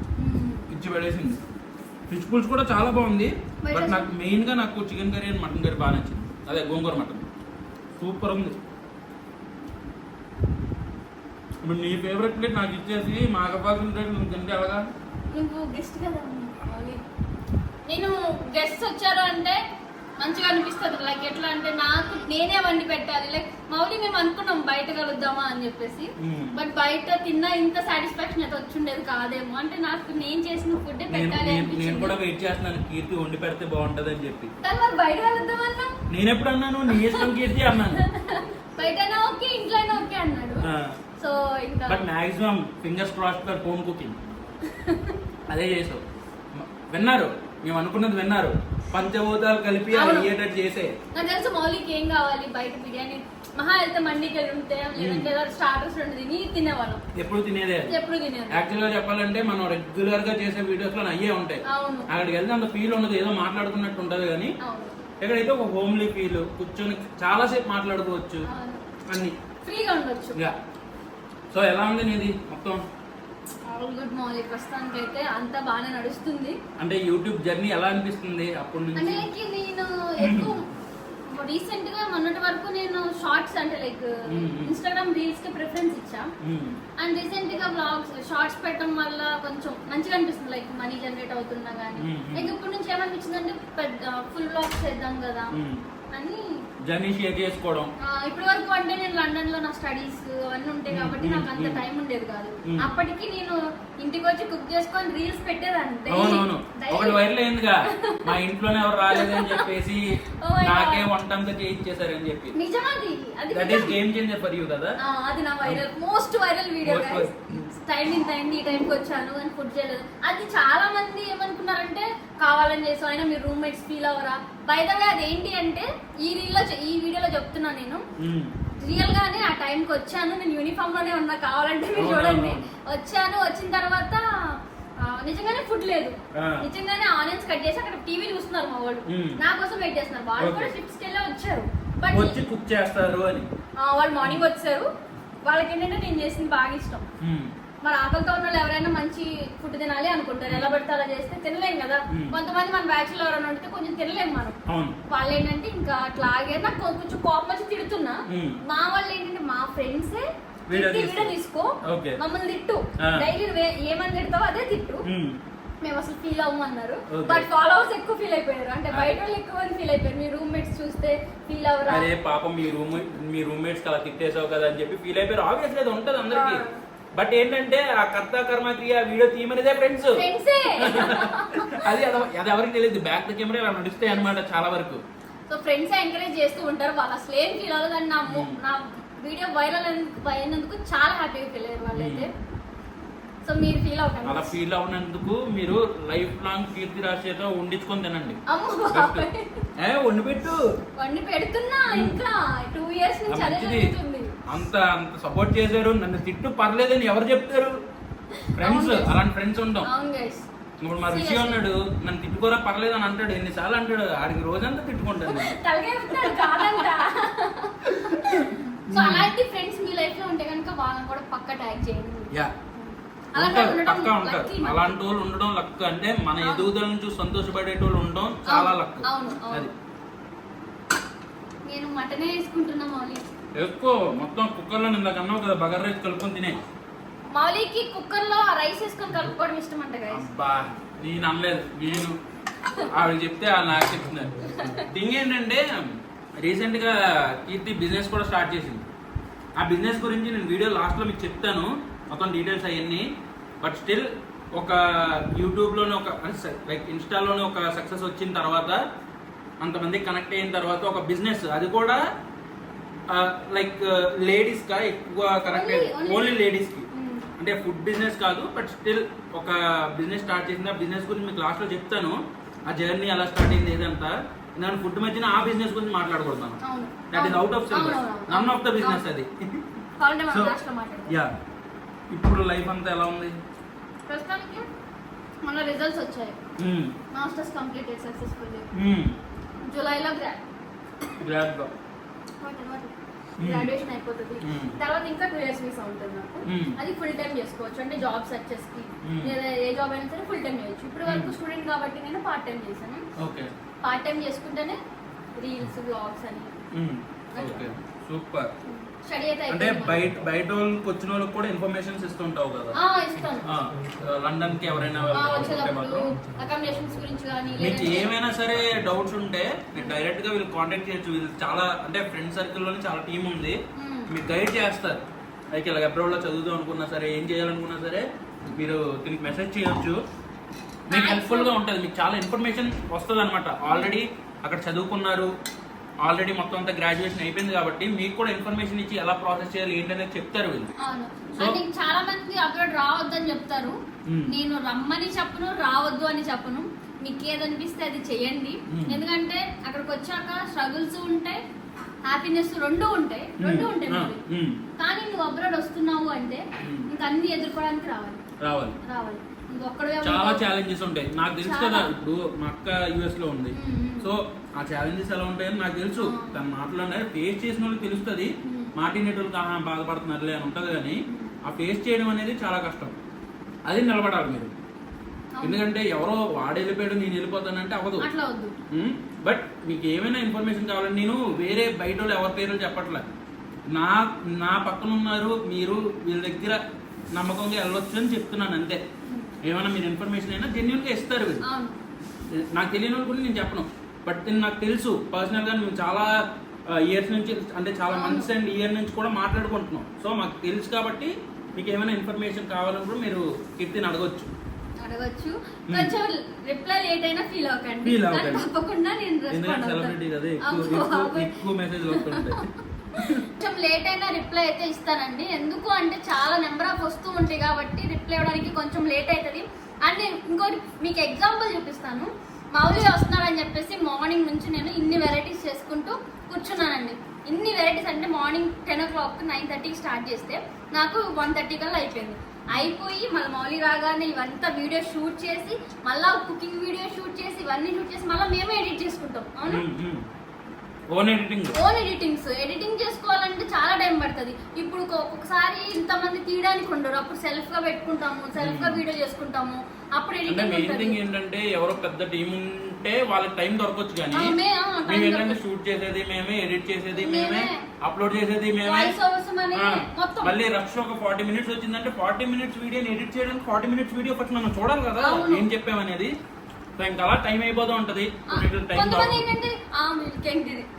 ఇచ్చి పడేసింది. ఫిష్ పులుసు కూడా చాలా బాగుంది. బట్ నాకు మెయిన్గా నాకు chicken curry and mutton curry బాగా నచ్చింది. గోంగూర మటన్ సూపర్ ఉంది. ఇప్పుడు నీ ఫేవరెట్ ప్లేట్ నాకు ఇచ్చేసి మాకు అవ్వాల్సిన ప్లేట్ నువ్వు తింటే అలాగా? నువ్వు గెస్ట్ కదా, నేను గెస్ట్ వచ్చారు అంటే మంచిగా అనిపిస్తుంది. లైక్ ఎట్లా అంటే నాకు నేనే వండి పెట్టాలి. లైక్ మౌలి మేము అనుకున్నాం బయట కలుద్దామా అని చెప్పేసి, బట్ బయట తిన్నా ఇంత సాటిస్ఫాక్షన్ అయితే వచ్చిండేది కాదేమో. అంటే నాకు నేను చేసిన ఫుడ్ పెట్టాలి నేను కూడా వెయిట్ చేస్తున్నాను కీర్తి వండి పెడితే బాగుంటది అని చెప్పి. మరి బయట కలుద్దామన్నా నేను ఎప్పుడు అన్నాను నీ ఇష్టం కీర్తి అన్నాను. బయటైనా ఓకే ఇంట్లోనే ఓకే అన్నాడు. సో ఇంకా but maximum fingers crossed for home cooking అదే చేసావు. విన్నారు, మేము అనుకున్నది విన్నారు. పంచభూతాలు కలిపి అయ్యేటట్టు చేసే. నాకు తెలుసు మౌలికి ఏం కావాలి. బయట బిర్యానీ మహా వెళ్తే మండికి వెళ్ళి ఉంటే లేదంటే స్టార్టర్స్ తిని తినేవాళ్ళం. ఎప్పుడు తినేది. యాక్చువల్ గా చెప్పాలంటే మనం రెగ్యులర్ గా చేసే వీడియోస్ లో అయ్యే ఉంటాయి. అక్కడికి వెళ్తే అంత ఫీల్ ఉండదు, ఏదో మాట్లాడుకున్నట్టు ఉంటది. కానీ ఎక్కడైతే ఒక హోమ్లీ ఫీల్, కూర్చొని చాలా సేపు మాట్లాడుకోవచ్చు, అన్ని ఫ్రీగా ఉండొచ్చు. సో ఎలా ఉంది నీది మొత్తం? ఆల్ గుడ్ మౌలి, ప్రస్తుతానికి అయితే అంతా బాగానే నడుస్తుంది. అంటే యూట్యూబ్ జర్నీ ఎలా అనిపిస్తుంది అప్పటి నుంచి? అంటే నేను ఎక్కువ రీసెంట్ గా మొన్నటి వరకు నేను షార్ట్స్ అంటే లైక్ ఇన్స్టాగ్రామ్ రీల్స్ కి ప్రిఫరెన్స్ ఇచ్చా. అండ్ రీసెంట్ గా వ్లాగ్స్ షార్ట్స్ పెట్టడం వల్ల కొంచెం మంచిగా అనిపిస్తుంది. లైక్ మనీ జనరేట్ అవుతున్నా గానీ లైక్ ఇప్పటి నుంచి ఏమనిపించింది అంటే ఫుల్ వ్లాగ్స్ చేద్దాం కదా అని జర్నీ షేర్ చేసుకోవడం. ఇప్పటి వరకు అంటే నేను లండన్ లో నా స్టడీస్ అవన్నీ ఉంటాయి కాబట్టి నాకు అంత టైం ఉండేది కాదు. అప్పటికి నేను ఇంటికి వచ్చి కుక్ చేసుకొని రీల్స్ పెట్టేదాన్ని. అవునవును, ఒకటి వైరల్ అయిందిగా, మా ఇంట్లోనే ఎవరు రాలేదని చెప్పేసి నాకే వంట అంతా చేయించేసారు అని చెప్పి. నిజమది, that is game changer for you కదా. అది నా viral, most viral video. Time ఇంత అయింది, ఈ టైంకి వచ్చాను అని ఫుడ్ చేయలేదు. అది చాలా మంది ఏమనుకున్నారంటే కావాలని చేసాం, అయినా మీరు రూమ్మేట్స్ ఫీల్ అవరా. బై ద వే అది ఏంటి అంటే ఈ వీడియోలో చెప్తున్నా నేను రియల్ గానే ఆ టైంకి వచ్చాను. నేను యూనిఫామ్ లోనే ఉన్నా, కావాలంటే మీరు చూడండి. వచ్చాను, వచ్చిన తర్వాత నిజంగానే ఫుడ్ లేదు. నిజంగానే ఆనియన్స్ కట్ చేసి అక్కడ టీవీ చూస్తున్నారు మా వాళ్ళు, నా కోసం వెయిట్ చేస్తున్నారు. వాళ్ళు కూడా షిఫ్ట్స్ కెళ్ళే వచ్చారు, బట్ వచ్చి కుక్ చేస్తారు అని. వాళ్ళు మార్నింగ్ వచ్చారు. వాళ్ళకి ఏంటంటే నేను చేసింది బాగా ఇష్టం. మరి ఆకలితో ఉన్న వాళ్ళు ఎవరైనా మంచి ఫుడ్ తినాలి అనుకుంటారు, ఎలా పడితే అలా చేస్తే తినలేం కదా. కొంతమంది మన బ్యాచ్ లో ఎవరైనా ఉంటే కొంచెం తినలేము మనం. వాళ్ళు ఏంటంటే ఇంకా అట్లాగే నాకు కొంచెం కోపం వచ్చి తిడుతున్నా. మా వాళ్ళు ఏంటంటే మా ఫ్రెండ్సే వీడియో తీసుకో, మమ్మల్ని తిట్టు, డైలీ ఏమని తిడతావు అదే తిట్టు, మేము అసలు ఫీల్ అవ్వమన్నారు. బట్ ఫాలోవర్స్ ఎక్కువ ఫీల్ అయిపోయారు. అంటే బయట వాళ్ళు ఎక్కువ ఫీల్ అయిపోయారు. మీ రూమ్మేట్స్ చూస్తే ఫీల్ అవ్వరా, అరే పాపం మీ రూమ్మేట్స్ అలా తిట్టేసావు కదా అని చెప్పి ఫీల్ అయిపోయారు. ఆబ్వియస్లీ అది ఉంటది అందరికి. బట్ ఏంటంటే ఆ కర్త కర్మ క్రియ వీడియో తీయమనేదే ఫ్రెండ్స్. అది ఎవరికి తెలియదు, బ్యాక్ ద కెమెరా అలా నడుస్తాయి అనమాట చాలా వరకు. సో ఫ్రెండ్స్ ఎంకరేజ్ చేస్తూ ఉంటారు. వాళ్ళు అసలు ఏం ఫీల్ అవ్వదు. కానీ నా వీడియో వైరల్ అయినందుకు చాలా హ్యాపీగా ఫీల్ అయ్యారు వాళ్ళైతే. సో మీరు ఫీల్ అవ్వకండి. అలా ఫీల్ అవునందుకు మీరు లైఫ్ లాంగ్ కీర్తి రాశితో వండించుకొని తినండి. వండి పెట్టు, వండి పెడుతున్నా ఇంకా 2 years నుంచి అదే జరుగుతుంది. అంత సపోర్ట్ చేశారు, నన్ను తిట్టు పర్లేదని ఎవరు చెప్తారు? ఫ్రెండ్స్, అలాంటి ఫ్రెండ్స్ ఉంటాం. ఇప్పుడు మా ఋషి ఉన్నాడు, నన్ను తిట్టుకోరా పర్లేదు అని అంటాడు. ఎన్నిసార్లు అంటాడు, ఆడికి రోజంతా తిట్టుకుంటాను. సో అలాంటి ఫ్రెండ్స్ మీ లైఫ్ లో ఉంటే కనుక వాళ్ళని కూడా పక్క ట్యాగ్ చేయండి. పక్కా ఉంటారు. అలాంటి వాళ్ళు ఉండడం లక్. అంటే మన ఎదుగుదలను చూసి సంతోషపడేటోళ్ళు ఉండడం చాలా లక్. అది నేను మటనే వేసుకుంటున్నా మౌలి. ఎక్కువ మొత్తం కుక్కర్ లో ఇందాక అన్నావు కదా బగర్ రైస్ కలుపుకొని తినే. మౌలికి కుక్కర్ లో రైస్ వేసుకొని కలుపుకోవడం ఇష్టం అంట. అబ్బా నేను అనలేదు, నేను ఆవిడ చెప్తే నాకు చెప్తున్నారు. థింగ్ ఏంటంటే రీసెంట్ గా కీర్తి బిజినెస్ కూడా స్టార్ట్ చేసింది. ఆ బిజినెస్ గురించి నేను వీడియో లాస్ట్ లో మీకు చెప్తాను మొత్తం డీటెయిల్స్ అవన్నీ. బట్ స్టిల్ ఒక యూట్యూబ్లోనే ఒక లైక్ ఇన్స్టాలోనే ఒక సక్సెస్ వచ్చిన తర్వాత, అంతమంది కనెక్ట్ అయిన తర్వాత ఒక బిజినెస్, అది కూడా లైక్ లేడీస్గా ఎక్కువ కనెక్ట్ అయ్యింది. ఓన్లీ లేడీస్కి, అంటే ఫుడ్ బిజినెస్ కాదు. బట్ స్టిల్ ఒక బిజినెస్ స్టార్ట్ చేసింది. ఆ బిజినెస్ గురించి మీకు లాస్ట్లో చెప్తాను, ఆ జర్నీ ఎలా స్టార్ట్ అయింది ఏదంతా. నేను ఫుడ్ మధ్యన ఆ బిజినెస్ గురించి మాట్లాడుకుంటున్నాను. That is out of syllabus, none of the business అది. యా, ఇప్పుడు లైఫ్ అంతా ఎలా ఉంది? ప్రస్తుతానికి మన రిజల్ట్స్ వచ్చాయి. Masters completed successfully. జూలైలో గ్రాడ్యుయేషన్ అయిపోతుంది. తర్వాత ఇంకా 2 years వీసా ఉంటుంది నాకు. అది ఫుల్ టైం చేసుకోవచ్చు. అంటే జాబ్ సర్చెస్ కి లేదా ఏ జాబ్ అయినా సరే ఫుల్ టైం చేయొచ్చు. ఇప్పుడు వరకు స్టూడెంట్ కాబట్టి నేను పార్ట్ టైం చేశాను. పార్ట్ టైం చేసుకుంటేనే రీల్స్, వ్లాగ్స్ అని. సూపర్. స్టడీ అయితే అంటే అయిపోయింది. బయట వాళ్ళకి వచ్చిన వాళ్ళకి కూడా ఇన్ఫర్మేషన్స్ ఇస్తుంటావు కదా. ఇస్తాను. లండన్ కి ఎవరైనా ఉంటే వచ్చేటప్పుడు మాత్రం అకామిడేషన్స్ గురించి కానీ మీకు ఏమైనా సరే డౌట్స్ ఉంటే మీరు డైరెక్ట్ గా వీళ్ళు కాంటాక్ట్ చేయొచ్చు. వీళ్ళు చాలా అంటే ఫ్రెండ్ సర్కిల్ లోనే చాలా టీం ఉంది, మీకు గైడ్ చేస్తారు. లైక్ ఇలా అబ్రాడ్ లో చదువుదాం అనుకున్నా సరే, ఏం చేయాలనుకున్నా సరే మీరు దీనికి మెసేజ్ చేయొచ్చు. మీకు హెల్ప్ఫుల్ గా ఉంటుంది, మీకు చాలా ఇన్ఫర్మేషన్ వస్తుంది అనమాట. ఆల్రెడీ అక్కడ చదువుకున్నారు, ఆల్రెడీ మొత్తం అంతా గ్రాడ్యుయేషన్ అయిపోయింది కాబట్టి మీకు కూడా ఇన్ఫర్మేషన్ ఇచ్చి ఎలా ప్రాసెస్ చేయాలి ఏంటనేది చెప్తారు వీళ్ళు. అంటే చాలా మంది అబ్రాడ్ రావద్దని చెప్తారు. నేను రమ్మని చెప్పను, రావద్దు అని చెప్పను. మీకు ఏదనిపిస్తే అది చెయ్యండి. ఎందుకంటే అక్కడికి వచ్చాక స్ట్రగుల్స్ ఉంటాయి, హ్యాపీనెస్ రెండు ఉంటాయి మరి. కానీ నువ్వు అబ్రాడ్ వస్తున్నావు అంటే ఇంకా అన్ని ఎదుర్కోవడానికి రావాలి. చాలా ఛాలెంజెస్ ఉంటాయి, నాకు తెలుసు కదా. ఇప్పుడు మా అక్క యుఎస్ లో ఉంది, సో ఆ ఛాలెంజెస్ ఎలా ఉంటాయని నాకు తెలుసు. తన మాటలు ఫేస్ చేసిన వాళ్ళకి తెలుస్తుంది, మాటినేటోళ్ళకి బాధపడుతున్నారులే అని ఉంటుంది. కానీ ఆ ఫేస్ చేయడం అనేది చాలా కష్టం, అది నిలబడాలి మీరు. ఎందుకంటే ఎవరో వాడు వెళ్ళిపోయాడు నేను వెళ్ళిపోతానంటే అవ్వదు. బట్ మీకు ఏమైనా ఇన్ఫర్మేషన్ కావాలంటే నేను వేరే బయట వాళ్ళు ఎవరి పేర్లు చెప్పట్లే, నా పక్కన ఉన్నారు మీరు, వీళ్ళ దగ్గర నమ్మకంగా వెళ్ళొచ్చు అని చెప్తున్నాను అంతే. ఏమైనా మీరు ఇన్ఫర్మేషన్ అయినా జెన్యున్ గా ఇస్తారు వీళ్ళు. నాకు తెలియని వాళ్ళు కూడా నేను చెప్పను, బట్ నాకు తెలుసు పర్సనల్ గా మేము చాలా ఇయర్స్ నుంచి, అంటే చాలా మంత్స్ అండ్ ఇయర్ నుంచి కూడా మాట్లాడుకుంటున్నాం. సో మాకు తెలుసు కాబట్టి మీకు ఏమైనా ఇన్ఫర్మేషన్ కావాలన్నప్పుడు మీరు కీర్తిని అడగొచ్చు. కొంచెం రిప్లై లేట్ అయినా ఫీల్ అవ్వకండి, తప్పకుండా నేను రెస్పాండ్ అవుతాను. ఎక్కువ మెసేజ్లు వస్తుంటాయి. కొంచెం లేట్ అయినా రిప్లై అయితే ఇస్తానండి. ఎందుకు అంటే చాలా నెంబర్ ఆఫ్ వస్తూ ఉంటాయి కాబట్టి రిప్లై ఇవ్వడానికి కొంచెం లేట్ అవుతుంది. అండ్ ఇంకోటి మీకు ఎగ్జాంపుల్ చూపిస్తాను. మౌలి వస్తున్నారని చెప్పేసి మార్నింగ్ నుంచి నేను ఇన్ని వెరైటీస్ చేసుకుంటూ కూర్చున్నానండి. ఇన్ని వెరైటీస్ అంటే మార్నింగ్ 10 o'clock 9:30కి స్టార్ట్ చేస్తే నాకు 1:30 కల్లా అయిపోయి మళ్ళీ మౌలి రాగానే ఇవంతా వీడియో షూట్ చేసి, మళ్ళీ కుకింగ్ వీడియో షూట్ చేసి, ఇవన్నీ షూట్ చేసి మళ్ళీ మేమే ఎడిట్ చేసుకుంటాం. అవును, ఓన్ ఎడిటింగ్ చేసుకోవాలంటే చాలా టైం పడుతుంది. ఇప్పుడు ఒక్కొక్కసారి ఇంతమంది తీయడానికి ఉండరు, అప్పుడు సెల్ఫ్ గా పెట్టుకుంటాము, సెల్ఫ్ గా వీడియో చేసుకుంటాము. అప్పుడు ఎడిటింగ్ ఏంటంటే ఎవరో పెద్ద టీం ఉంటే వాళ్ళకి టైం దొరకవచ్చు, కానీ మేము ఏంటంటే షూట్ చేసేది మేమే, ఎడిట్ చేసేది మేమే, అప్లోడ్ చేసేది మేమే. మళ్ళీ రష్ ఒక 40 minutes వచ్చిందంటే 40 minutes వీడియోని ఎడిట్ చేయడానికి 40 minutes వీడియో ఫస్ట్ మనం చూడాలి కదా ఏం చెప్పామనేది. ఇంకా అలా టైం అయిపోతూ ఉంటది. కొంతమంది ఏంటంటే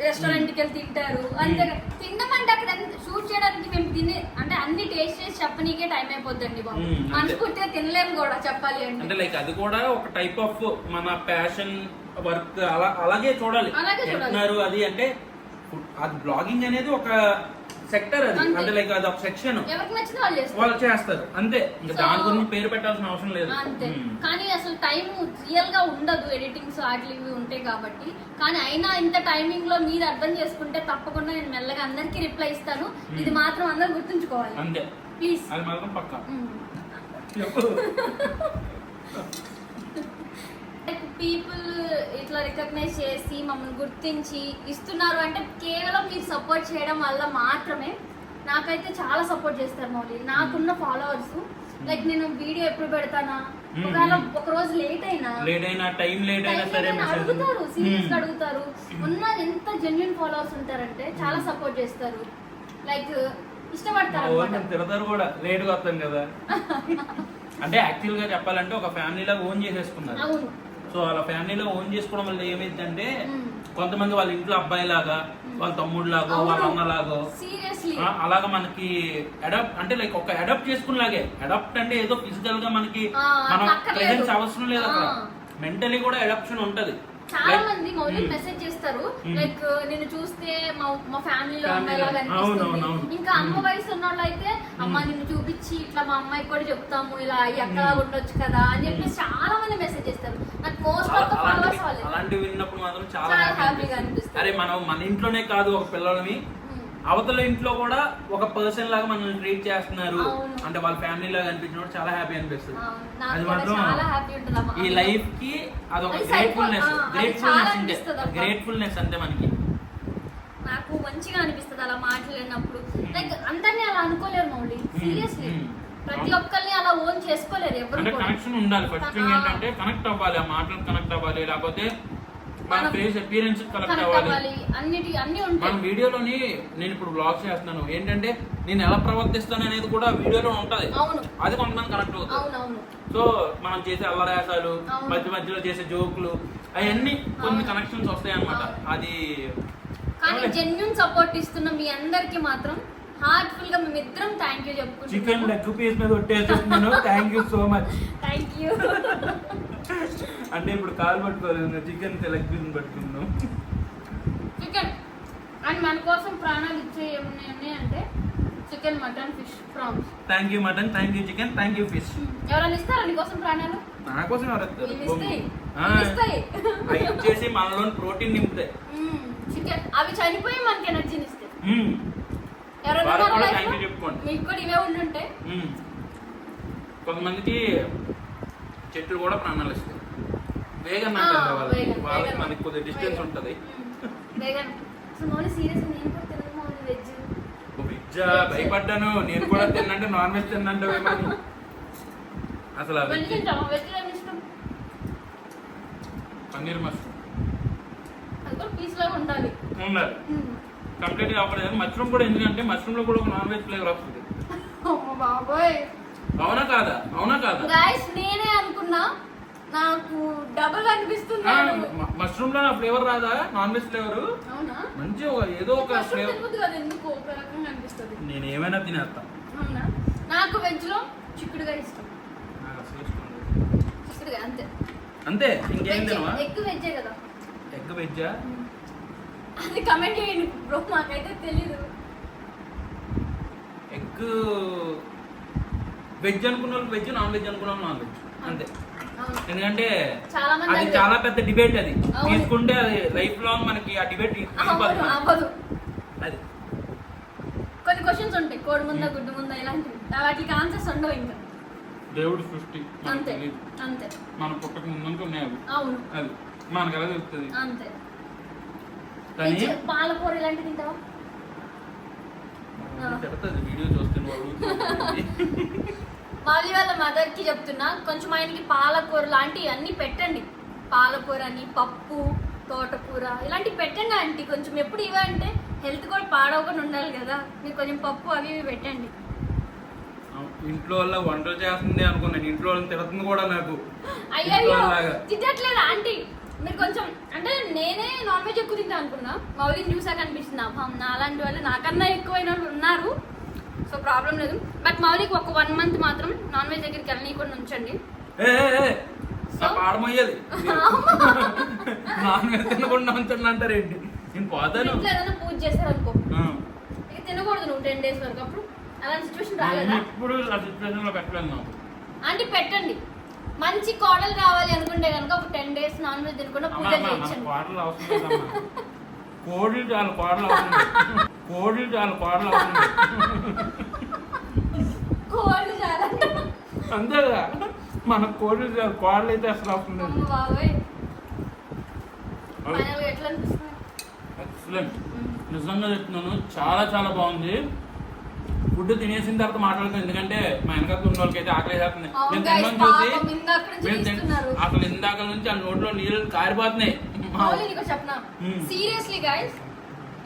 రెస్టారెంట్ కి వెళ్ళి తింటారు, అంతే. తినడం అంటే అక్కడ షూట్ చేయడానికి మేము తినే అంటే అన్ని టేస్ట్ చేసి చెప్పనీకే టైం అయిపోద్దండి బాబు. మనస్ఫూర్తిగా తినలేము కూడా చెప్పాలి అంటే లైక్ అది కూడా ఒక టైప్ ఆఫ్ మన ప్యాషన్ వర్క్ అలాగే చూడాలి. అది అంటే అది బ్లాగింగ్ అనేది ఒక సెక్టర్, అది అంటే లైక్ అది ఒక సెక్షన్, వాళ్ళు చేస్తారు అంతే. ఇంకా దాని గురించి పేరు పెట్టాల్సిన అవసరం లేదు అంతే. కానీ అసలు టైం రియల్ గా ఉండదు, ఎడిటింగ్స్ వాటివి ఇవి ఉంటాయి కాబట్టి. కానీ అయినా ఇంత టైమింగ్ లో మీరు అర్థం చేసుకుంటే తప్పకుండా నేను మెల్లగా అందరికి రిప్లై ఇస్తాను. ఇది మాత్రం అందరు గుర్తుంచుకోవాలి అంతే, ప్లీజ్. అది మాత్రం పక్కా. పీపుల్ ఇట్లా రికగ్నైజ్ చేసి మమ్మల్ని గుర్తించి ఇస్తున్నారు అంటే కేవలం మీరు సపోర్ట్ చేయడం వల్ల మాత్రమే. నాకైతే చాలా సపోర్ట్ చేస్తారు మౌలి, నాకున్న ఫాలోవర్స్. లైక్ నేను వీడియో ఎప్పుడు పెడతానా, ఒకవేళ ఒక రోజు లేట్ అయినా టైం లేట్ అయినా సరే అడుగుతారు, సీరియస్ గా అడుగుతారు. ఉన్న ఎంత జెన్యున్ ఫాలోవర్స్ ఉంటారంటే చాలా సపోర్ట్ చేస్తారు, లైక్ ఇష్టపడతారు. తిడతారు కూడా లేట్ గా వస్తాం కదా. అంటే యాక్చువల్ గా చెప్పాలంటే ఒక ఫ్యామిలీలో ఓన్ చేసేసుకున్నారు. సో అలా ఫ్యామిలీలో ఓన్ చేసుకోవడం వల్ల ఏమైందంటే కొంతమంది వాళ్ళ ఇంట్లో అబ్బాయి లాగా, వాళ్ళ తమ్ముడు లాగో, వాళ్ళ అన్న లాగో అలాగా మనకి అడాప్ట్ అంటే లైక్ ఒక అడాప్ట్ చేసుకునేలాగే. అడాప్ట్ అంటే ఏదో ఫిజికల్ గా మనకి మన ప్రెజెన్స్ అవసరం లేదు, అక్కడ మెంటలీ కూడా అడాప్షన్ ఉంటది. చాలా మంది మౌలిక్ మెసేజ్ చేస్తారు, లైక్ నేను చూస్తే మా ఫ్యామిలీలో అమ్మాయిలాగా అనిపిస్తుంది. ఇంకా అమ్మ వయసు ఉన్న వాళ్ళు అయితే అమ్మ నిన్ను చూపించి ఇట్లా మా అమ్మాయికి కూడా చెప్తాము, ఇలా అక్కలా ఉండొచ్చు కదా అని చెప్పేసి చాలా మంది మెసేజ్ చేస్తారు. నాకు మోస్ట్ ఆఫ్ ద ఫాలోవర్స్ వాళ్ళే. అలాంటివి విన్నప్పుడు మాత్రం చాలా హ్యాపీగా అనిపిస్తుంది. అరే మనం మన ఇంట్లోనే కాదు ఒక పిల్లలని అవతల ఇంట్లో కూడా ఒక పర్సన్ లాగా మనల్ని ట్రీట్ చేస్తున్నారు అంటే వాళ్ళ ఫ్యామిలీ లాగా అనిపించినప్పుడు చాలా హ్యాపీ అనిపిస్తుంది. అది మాత్రం ఈ లైఫ్ కి అదొక గ్రేట్ఫుల్నెస్ అంతే మనకి. నాకు మంచిగా అనిపిస్తుంది అలా మాట్లాడినప్పుడు. లైక్ అందరినీ అలా అనుకోలేరు మౌలి, సీరియస్లీ ప్రతి ఒక్కరిని అలా ఓన్ చేసుకోలేరు ఎవరు. కనెక్షన్ ఉండాలి. ఫస్ట్ థింగ్ ఏంటంటే కనెక్ట్ అవ్వాలి, ఆ మాటలు కనెక్ట్ అవ్వాలి. లేకపోతే మన ఫేస్ అపియరెన్స్ కరెక్ట్ అవ్వాలి. అన్ని మన ఉంటాయి వీడియోలోని నేను ఇప్పుడు బ్లాగ్ చేస్తున్నాను ఏంటంటే నేను ఎలా ప్రవర్తిస్తాను అనేది కూడా వీడియోలో ఉంటది. అవును. అది కొంతమంది కరెక్ట్ అవుతుంది. అవునవును. సో మనం చేసే అల్లరేసాలు మధ్య మధ్యలో చేసే జోకులు అవన్నీ కొన్ని కనెక్షన్స్ వస్తాయి అన్నమాట. అది కానీ జెన్యూన్ సపోర్ట్ ఇస్తున్న మీ అందరికి మాత్రం హార్ట్ఫుల్ గా మేమిద్దరం థ్యాంక్ యూ చెప్పుకుంటున్నాం. చికెన్ లెగ్ పీస్ మీద కొట్టేస్తున్నాను. Thank you so much. Thank you. అంటే ఇప్పుడు కాలు పట్టుకోలేదు, చికెన్ లెగ్ పీస్ పట్టుకున్నాం. చికెన్ అండ్ మన కోసం ప్రాణాలు ఇచ్చే ఏమున్నాయి అంటే chicken, mutton, fish, prawns. Thank you mutton, thank you chicken, thank you fish. ఎవరైనా ఇస్తారా నీకోసం ప్రాణాలు? నా కోసం ఇస్తాయి. ఇచ్చేసి మనలో ప్రోటీన్ నింపుతాయి. చికెన్ అవి చనిపోయి మనకి ఎనర్జీని ఇస్తాయి. థ్యాంక్ యూ చెప్పుకోండి. మీకు కూడా ఇవే ఉండుంటే. కొంతమందికి చెట్లు కూడా ప్రాణాలు ఇస్తాయి. వేగన్ వాళ్ళకి మనకి కొద్దిగా డిస్టెన్స్ ఉంటది. వేగన్ అసలు మౌని సీరియస్ నేను కూడా తినను మౌని వెజ్. వెజ్ భయపడ్డాను నేను కూడా తిన్నంటే నాన్ వెజ్ తిన్నంటే అసలు వెజ్ తింటావా? వెజ్ ఏమి ఇష్టం? పన్నీర్ మష్రూమ్. అది కూడా పీస్ లాగా ఉండాలి. ఉండాలి కంప్లీట్ గా అవ్వలేదు. మష్రూమ్ కూడా ఎందుకంటే మష్రూమ్ లో కూడా ఒక నాన్ వెజ్ ఫ్లేవర్ వస్తుంది. బాబోయ్ అవునా కాదా? అవునా కాదా? గైస్ నేనే అనుకున్నా, నాకు డబుల్ అనిపిస్తుంది. మష్రూమ్ లో ఫ్లేవర్ రాదా? Non veg flavour. అవునా? మంచి ఏదో ఒక ఫ్లేవర్. ఎందుకు ఒక రకంగా అనిపిస్తుంది. నేను ఏమైనా తినేస్తా. అవునా? నాకు వెజ్ లో చిక్కుడుగా ఇష్టం. నాకు అసలు ఇష్టం లేదు. చిక్కుడుగా అంతే. అంతే ఇంకేం తినవా? ఎగ్ వెజ్జే కదా. ఎగ్ వెజ్జా? అది కమెంట్ చేయండి బ్రో, మాకైతే తెలీదు. ఎగ్ వెజ్ అనుకున్న వాళ్ళు వెజ్, నాన్ వెజ్ అనుకున్న వాళ్ళు నాన్ వెజ్ అంతే. ఎందుకంటే అది చాలా పెద్ద డిబేట్. అది తీసుకుంటే అది లైఫ్ లాంగ్ మనకి ఆ డిబేట్ అవ్వదు. అది కొన్ని క్వశ్చన్స్ ఉంటాయి, కోడి ముందా గుడ్డు ముందా ఇలాంటివి, వాటికి ఆన్సర్స్ ఉండవు. ఇంకా దేవుడి సృష్టి అంతే అంతే. మన పుట్టక ముందు ఉన్నాయి అవి. అవును అది మనకు ఎలా తెలుస్తుంది అంతే. కానీ పాలకూర ఇలాంటివి తింటావా? చెప్తుంది వీడియో చూస్తున్నాడు. మళ్ళీ వాళ్ళ మదర్ కి చెప్తున్నా, కొంచెం ఆయనకి పాలకూర లాంటివి అన్ని పెట్టండి. పాలకూర అని, పప్పు, తోటకూర ఇలాంటివి పెట్టండి ఆంటీ. కొంచెం ఎప్పుడు ఇవే అంటే హెల్త్ కూడా పాడవకుండా ఉండాలి కదా, మీరు కొంచెం పప్పు అవి ఇవి పెట్టండి. ఇంట్లో వల్ల వంటలు చేస్తుంది అనుకున్నాను, ఇంట్లో వాళ్ళని తిడుతుంది కూడా నాకు. అయ్యో తిట్టట్లేదు ఆంటీ, మీరు కొంచెం అంటే నేనే నాన్ వెజ్ ఎక్కువ తింటా అనుకున్నా, మౌలిని చూసాక అనిపిస్తుంది నా అలాంటి వాళ్ళు నాకన్నా ఎక్కువైన వాళ్ళు ఉన్నారు. సో ప్రాబ్లం లేదు. బట్ మౌలికి ఒక 1 month మాత్రం నాన్ వెజ్ దగ్గరికి వెళ్ళనీయకుండా ఉంచండి. పాడమయ్యాలి నాన్ వెజ్ తినకుండా ఉంచండి అంటారేంటి? నేను పోతాను. ఏదైనా పూజ చేశారనుకో ఇక తినకూడదు నువ్వు 10 days వరకు. అప్పుడు అలాంటి సిచ్యువేషన్ రాలేదా? ఇప్పుడు ఆ సిచ్యువేషన్ లో పెట్టలేదు నాకు. అంటే పెట్టండి. మంచి కోడలు రావాలి అనుకుంటే కనుక ఒక 10 days నాన్ వెజ్ తినకుండా పూజ చేయించండి. కోడలు అవసరం లేదమ్మా. కోడి చాలు కోడలు అవసరం లేదు. కోడి చాలు కోడలు అవసరం లేదు. కోడి చాలంట అంతేగా, మన కోడి చాలు కోడలు అయితే అసలు అవసరం లేదు. బాబాయ్ ఎట్లా అనిపిస్తుంది? ఎక్సలెంట్. నిజంగా చెప్తున్నాను, చాలా చాలా బాగుంది. ఫుడ్ తినేసిన తర్వాత మాట్లాడుతాను, ఎందుకంటే మా వెనకాల ఉన్న వాళ్ళకి అయితే ఆకలి వేస్తుంది. నేను తినమని చూసి అసలు ఇందాక నుంచి ఆ నోట్లో నీళ్ళు కారిపోతున్నాయి. చెప్పనా సీరియస్లీ గైస్,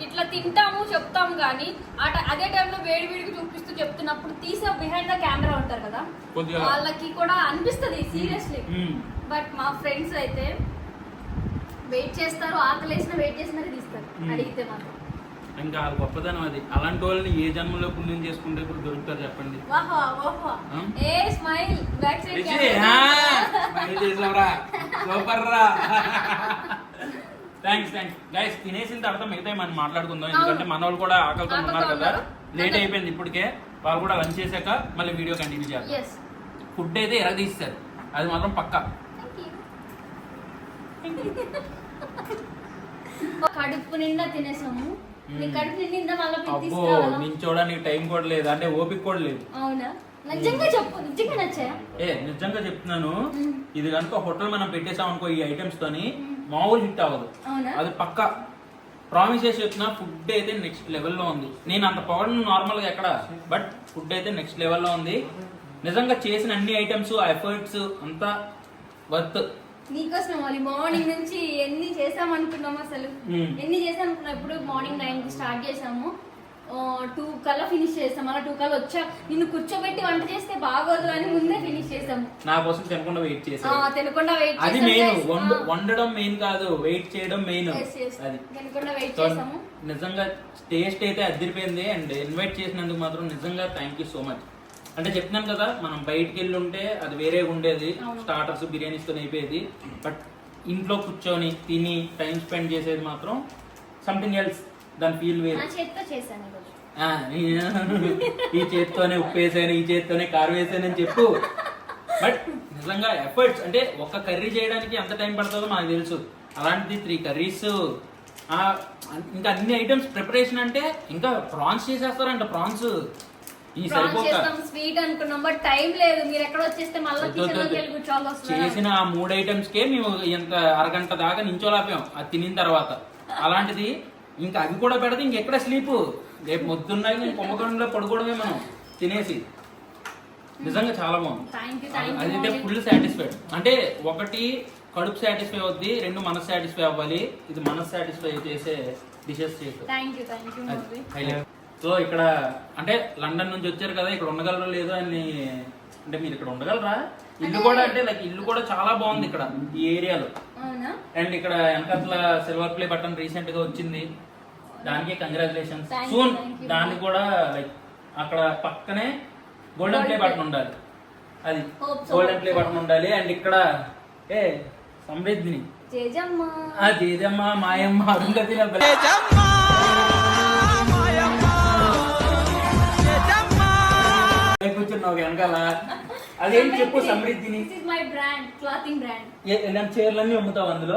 ఇట్లా తింటాము చెప్తాము కానీ అదే టైంలో వేడి వేడికి చూపిస్తూ చెప్తున్నప్పుడు తీసే బిహైండ్ ద కెమెరా ఉంటారు కదా, వాళ్ళకి కూడా అనిపిస్తుంది సీరియస్లీ. బట్ మా ఫ్రెండ్స్ అయితే వెయిట్ చేస్తారు, ఆకలేసిన వెయిట్ చేసిన తీస్తారు అడిగితే మాత్రం. ఇంకా గొప్పదనం అది. అలాంటి వాళ్ళని ఏ జన్మలో పుణ్యం చేసుకుంటే ఇప్పుడు దొరుకుతారు చెప్పండి. Thanks guys. తినేసిన తర్వాత మిగతా మనం మాట్లాడుకుందాం, ఎందుకంటే మన వాళ్ళు కూడా ఆకలితో ఉన్నారు కదా. లేట్ అయిపోయింది ఇప్పటికే. వాళ్ళు కూడా లంచ్ చేశాక మళ్ళీ వీడియో కంటిన్యూ చేస్తారు. ఫుడ్ అయితే ఎరగదీస్తారు, అది మాత్రం పక్కా. కడుపు నిండా తినేసాము. అబ్బో నించోడానికి టైం కూడా లేదు, అంటే ఓపిక కూడా లేదు. అవునా? నిజంగా చెప్పు, నిజంగా నచ్చాయా? నిజంగా చెప్తున్నాను, ఇది కనుక హోటల్ మనం పెట్టేసాం అనుకో ఈ ఐటమ్స్ తోని మామూలు హిట్ అవ్వదు. అది పక్కా ప్రామిస్ చేసి చెప్తున్నా. ఫుడ్ అయితే నెక్స్ట్ లెవెల్లో ఉంది. నేను అంత పొగడను నార్మల్ గా ఎక్కడ, బట్ ఫుడ్ అయితే నెక్స్ట్ లెవెల్లో ఉంది. నిజంగా చేసిన అన్ని ఐటమ్స్, ఎఫర్ట్స్ అంతా వర్త్. నీకోసం మళ్ళీ మార్నింగ్ నుంచి ఎన్ని చేసాం అనుకున్నాం అసలు ఎన్ని చేసాం అనుకున్నాం. ఇప్పుడు మార్నింగ్ 9కి స్టార్ట్ చేసాము, 2 కల్లా ఫినిష్ చేస్తాం. అలా 2 కల్లా వచ్చా నిన్ను కూర్చోబెట్టి వంట చేస్తే బాగోదు అని ముందే ఫినిష్ చేసాము. నా కోసం తినకుండా వెయిట్ చేసాం. తినకుండా వెయిట్ అది మెయిన్, వండడం మెయిన్ కాదు, వెయిట్ చేయడం మెయిన్. అది తినకుండా వెయిట్ చేసాము. నిజంగా టేస్ట్ అయితే అదిరిపోయింది. అండ్ ఇన్వైట్ చేసినందుకు మాత్రం నిజంగా థ్యాంక్ యూ సో మచ్. అంటే చెప్తున్నాను కదా, మనం బయటికి వెళ్ళి ఉంటే అది వేరే ఉండేది, స్టార్టర్స్ బిర్యానీస్ తో అయిపోయేది. బట్ ఇంట్లో కూర్చొని తిని టైం స్పెండ్ చేసేది మాత్రం సంథింగ్ ఎల్స్. దాని ఫీల్ వేరు. ఈ చేత్తోనే ఉప్పు వేసాను, ఈ చేత్తోనే కారం వేసానని చెప్పు. బట్ నిజంగా ఎఫర్ట్స్ అంటే ఒక కర్రీ చేయడానికి ఎంత టైం పడుతుందో మనకు తెలుసు. అలాంటిది 3 కర్రీస్, ఇంకా అన్ని ఐటమ్స్ ప్రిపరేషన్. అంటే ఇంకా ప్రాన్స్ చేసేస్తారంట. ప్రాన్స్ ఈ స్వీట్ అనుకున్నాం బట్ టైం లేదు. మీరు ఎక్కడ వచ్చేస్తే మళ్ళీ చేసిన ఆ 3 ఐటమ్స్ కే మేము ఇంత అరగంట దాకా నించోలేపాం అది తినిన తర్వాత. అలాంటిది ఇంకా అవి కూడా పెడితే ఇంకెక్కడ స్లీప్. రేపు మొద్దున్నా నేను కుంభకోణంలో పడుకోవడమే మనం తినేసి. నిజంగా చాలా బాగుంది. అదైతే ఫుల్ సాటిస్ఫైడ్. అంటే ఒకటి కడుపు సాటిస్ఫై అవుద్ది, 2 మనసు సాటిస్ఫై అవ్వాలి. ఇది మనసు సాటిస్ఫై చేసే డిషెస్ చేస్తారు. సో ఇక్కడ అంటే లండన్ నుంచి వచ్చారు కదా, ఇక్కడ ఉండగలరో లేదో అని. అంటే మీరు ఇక్కడ ఉండగలరా? ఇల్లు కూడా అంటే లైక్ ఇల్లు కూడా చాలా బాగుంది ఇక్కడ ఈ ఏరియాలో. అండ్ ఇక్కడ వెనకాల సిల్వర్ ప్లే బటన్ రీసెంట్ గా వచ్చింది, దానికి కంగ్రాచులేషన్స్. సూన్ దానికి కూడా లైక్ అక్కడ పక్కనే గోల్డెన్ ప్లే బటన్ ఉండాలి. అది గోల్డెన్ ప్లే బటన్ ఉండాలి. అండ్ ఇక్కడ సమృద్ధిని జేజమ్మ మాయమ్మ అరుంధతి కూర్చున్నావు వెనకాల. అదేంటి చెప్పు సమృద్ధిని. చీరలన్నీ అమ్ముతావు అందులో?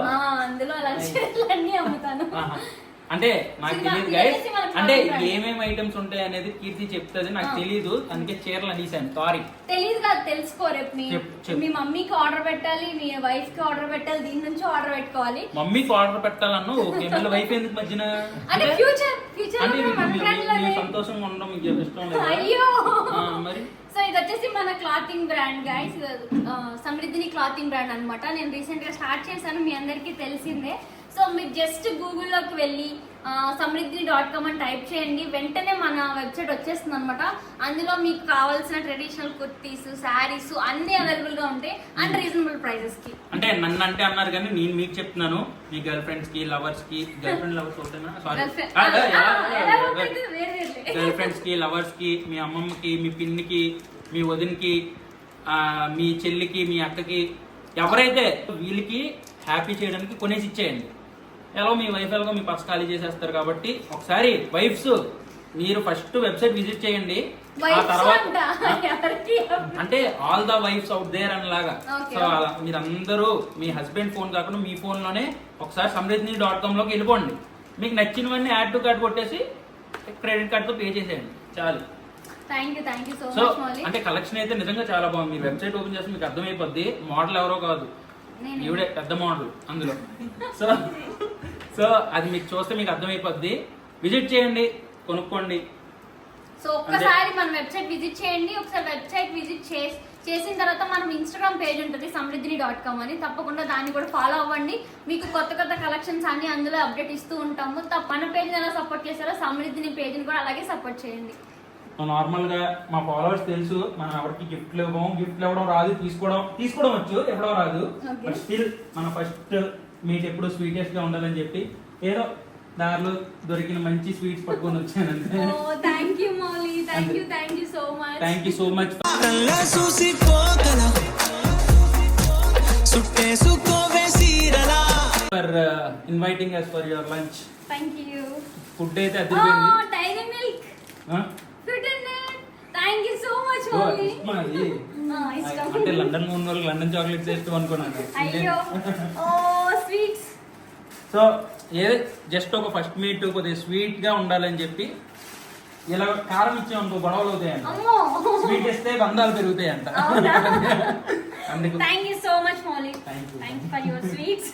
అంటే నాకు తెలియదు గైస్, అంటే ఏమేమి ఐటమ్స్ ఉంటాయి అనేది కీర్తి చెప్తుంది, నాకు తెలియదు. అందుకే చీరలు అనేసాను, సారీ. తెలియదు కాదు, తెలుసుకో. రేపు మీ మమ్మీకి ఆర్డర్ పెట్టాలి, మీ వైఫ్ కి ఆర్డర్ పెట్టాలి, దీని నుంచి ఆర్డర్ పెట్టుకోవాలి. మమ్మీకి ఆర్డర్ పెట్టాలన్నా ఓకే, మళ్ళీ వైఫ్ ఎందుకు మధ్యన? అంటే ఫ్యూచర్ అంటే సంతోషంగా ఉండడం మీకు ఇష్టం లేదు. అయ్యో మరి సో ఇది వచ్చేసి మన క్లాతింగ్ బ్రాండ్ గైస్, సమృద్ధిని క్లాతింగ్ బ్రాండ్ అన్నమాట. నేను రీసెంట్ గా స్టార్ట్ చేశాను, మీ అందరికీ తెలిసిందే. సో మీరు జస్ట్ గూగుల్లోకి వెళ్ళి samriddhini.com అని టైప్ చేయండి, వెంటనే మన వెబ్సైట్ వచ్చేస్తుంది అనమాట. అందులో మీకు కావాల్సిన ట్రెడిషనల్ కుర్తీస్, శారీస్ అన్ని అవైలబుల్ గా ఉంటాయి అండ్ రీజనబుల్ ప్రైజెస్ కి. అంటే నన్ను అంటే అన్నారు కానీ నేను మీకు చెప్తున్నాను, మీ గర్ల్ ఫ్రెండ్స్ కి, లవర్స్ కి, గర్ల్ ఫ్రెండ్ లవర్స్ అవుతానా? సారీ, గర్ల్ ఫ్రెండ్స్ కి, లవర్స్ కి, మీ అమ్మమ్మకి, మీ పిన్నికి, మీ వదినికి, మీ చెల్లికి, మీ అక్కకి, ఎవరైతే వీళ్ళకి హ్యాపీ చేయడానికి కొనేసి ఇచ్చేయండి. ఎలా మీ వైఫ్ ఎలాగో మీ పర్స్ ఖాళీ చేసేస్తారు కాబట్టి ఒకసారి వైఫ్స్ మీరు ఫస్ట్ వెబ్సైట్ విజిట్ చేయండి. ఆ తర్వాత అంటే all the wives out there అని లాగా. సో అలా మీరందరూ మీ హస్బెండ్ ఫోన్ కాకుండా మీ ఫోన్ లోనే ఒకసారి samriddhini.com లోకి వెళ్ళిపోండి. మీకు నచ్చినవన్నీ యాడ్ టు కార్డ్ కొట్టేసి క్రెడిట్ కార్డ్ తో పే చేసేయండి, చాలు. సో అంటే కలెక్షన్ అయితే నిజంగా చాలా బాగుంది. మీ వెబ్సైట్ ఓపెన్ చేస్తే మీకు అర్థమైపోద్ది. మోడల్ ఎవరో కాదు, ఈవిడే పెద్ద మోడల్ అందులో. సో అది మీకు చూస్తే మీకు అర్థమైపోద్ది. విజిట్ చేయండి, కొనుక్కోండి. సో ఒక్కసారి మన వెబ్సైట్ విజిట్ చేయండి. ఒకసారి వెబ్సైట్ విజిట్ చేసిన తర్వాత మనం ఇన్స్టాగ్రామ్ పేజ్ ఉంటుంది samriddhini.com అని, తప్పకుండా దాన్ని కూడా ఫాలో అవ్వండి. మీకు కొత్త కొత్త కలెక్షన్స్ అన్ని అందులో అప్డేట్ ఇస్తూ ఉంటాము. మన పేజ్ ఎలా సపోర్ట్ చేస్తారో సమృద్ధిని పేజ్ని కూడా అలాగే సపోర్ట్ చేయండి. నార్మల్ గా మా ఫాలోవర్స్ తెలుసు, మనం ఎవరికి గిఫ్ట్లు ఇవ్వడం రాదు, తీసుకోవడం వచ్చు, ఇవ్వడం రాదు. బట్ స్టిల్ మన ఫస్ట్ మీట్ ఎప్పుడు స్వీటెస్ట్ గా ఉండాలని చెప్పి ఏదో దారిలో దొరికిన మంచి స్వీట్స్ పట్టుకొని వచ్చానంటే. Thank you Mouli, thank you so much. Thank you so much for inviting us for your lunch. Thank you. Food అయితే అదిరిపోయింది. Dairy milk, thank you so much Mouli. అంటే లండన్ లో ఉన్న వాళ్ళకి లండన్ చాక్లెట్స్ ఇష్టం అనుకున్నాను. అయ్యో స్వీట్స్. సో ఏదో జస్ట్ ఒక ఫస్ట్ మీట్ కొద్దిగా స్వీట్ గా ఉండాలని చెప్పి ఇలా కారం ఇచ్చామనుకో గొడవలు అవుతాయంట, స్వీట్ ఇస్తే బంధాలు పెరుగుతాయంట. అందుకు thank you so much Mouli, thank you for your sweets.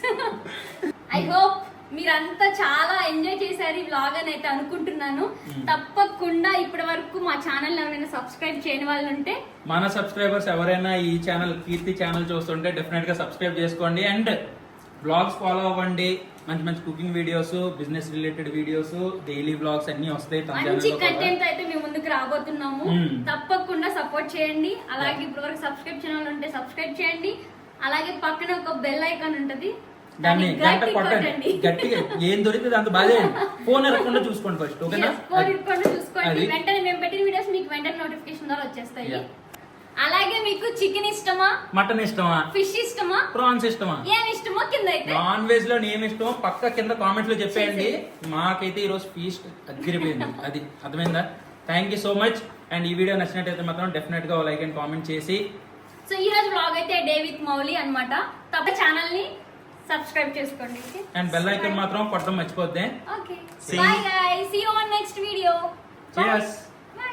I hope మీరంతా చాలా ఎంజాయ్ చేశారు ఈ వ్లాగ్ అని అయితే అనుకుంటున్నాను. తప్పకుండా ఇప్పటి వరకు మా ఛానల్ ఎవరైనా సబ్స్క్రైబ్ చేయని వాళ్ళు ఉంటే, మన సబ్స్క్రైబర్స్ ఎవరైనా ఈ ఛానల్ కీర్తి ఛానల్ చూస్తుంటే డెఫినెట్ గా సబ్స్క్రైబ్ చేసుకోండి అండ్ బ్లాగ్స్ ఫాలో అవ్వండి. మంచి మంచి cooking videos, business related videos, daily blogs అన్ని వస్తాయి తన మంచి channel లో కూడా. కంటెంట్ అయితే మేము ముందుకు రాబోతున్నాము. తప్పకుండా సపోర్ట్ చేయండి. అలాగే ఇప్పటి వరకు సబ్స్క్రైబ్ ఛానల్ ఉంటే సబ్స్క్రైబ్ చేయండి. అలాగే పక్కన ఒక బెల్ ఐకాన్ ఉంటది, దాన్ని గంట గట్టిగా కొట్టండి, కొట్టండి. గట్టిగా ఏం దొరికితే అంత బాగా ఫోన్ ఎరకుండా చూసుకోండి ఫస్ట్, ఓకేనా? ఫోన్ ఇరుక్కుండా చూసుకోండి. అది. వెంటనే మేము పెట్టిన వీడియోస్ మీకు వెంటనే నోటిఫికేషన్ ద్వారా వచ్చేస్తాయి. Yeah. అలాగే మీకు చికెన్ ఇష్టమా, మటన్ ఇష్టమా, ఫిష్ ఇష్టమా, ప్రాన్స్ ఇష్టమా, ఏం ఇష్టమో కింద అయితే నాన్ వెజ్ లో ఏమి ఇష్టమో పక్క కింద కామెంట్ లో చెప్పేయండి. మాకైతే ఈ రోజు ఫీస్ట్ అదిరిపోయింది. అది అర్థమైందా? Thank you so much. And ఈ వీడియో నచ్చినట్టయితే మాత్రం డెఫినెట్ గా లైక్ అండ్ కామెంట్ చేసి, సో ఈ రోజు వ్లాగ్ అయితే డే విత్ మౌలి అన్నమాట. తప్ప ఛానల్ ని సబ్స్క్రైబ్ చేసుకోండి. అండ్ బెల్ ఐకాన్ మాత్రం కొట్టడం మర్చిపోద్దే. Okay, See. Bye guys, see you on next video. Cheers. By.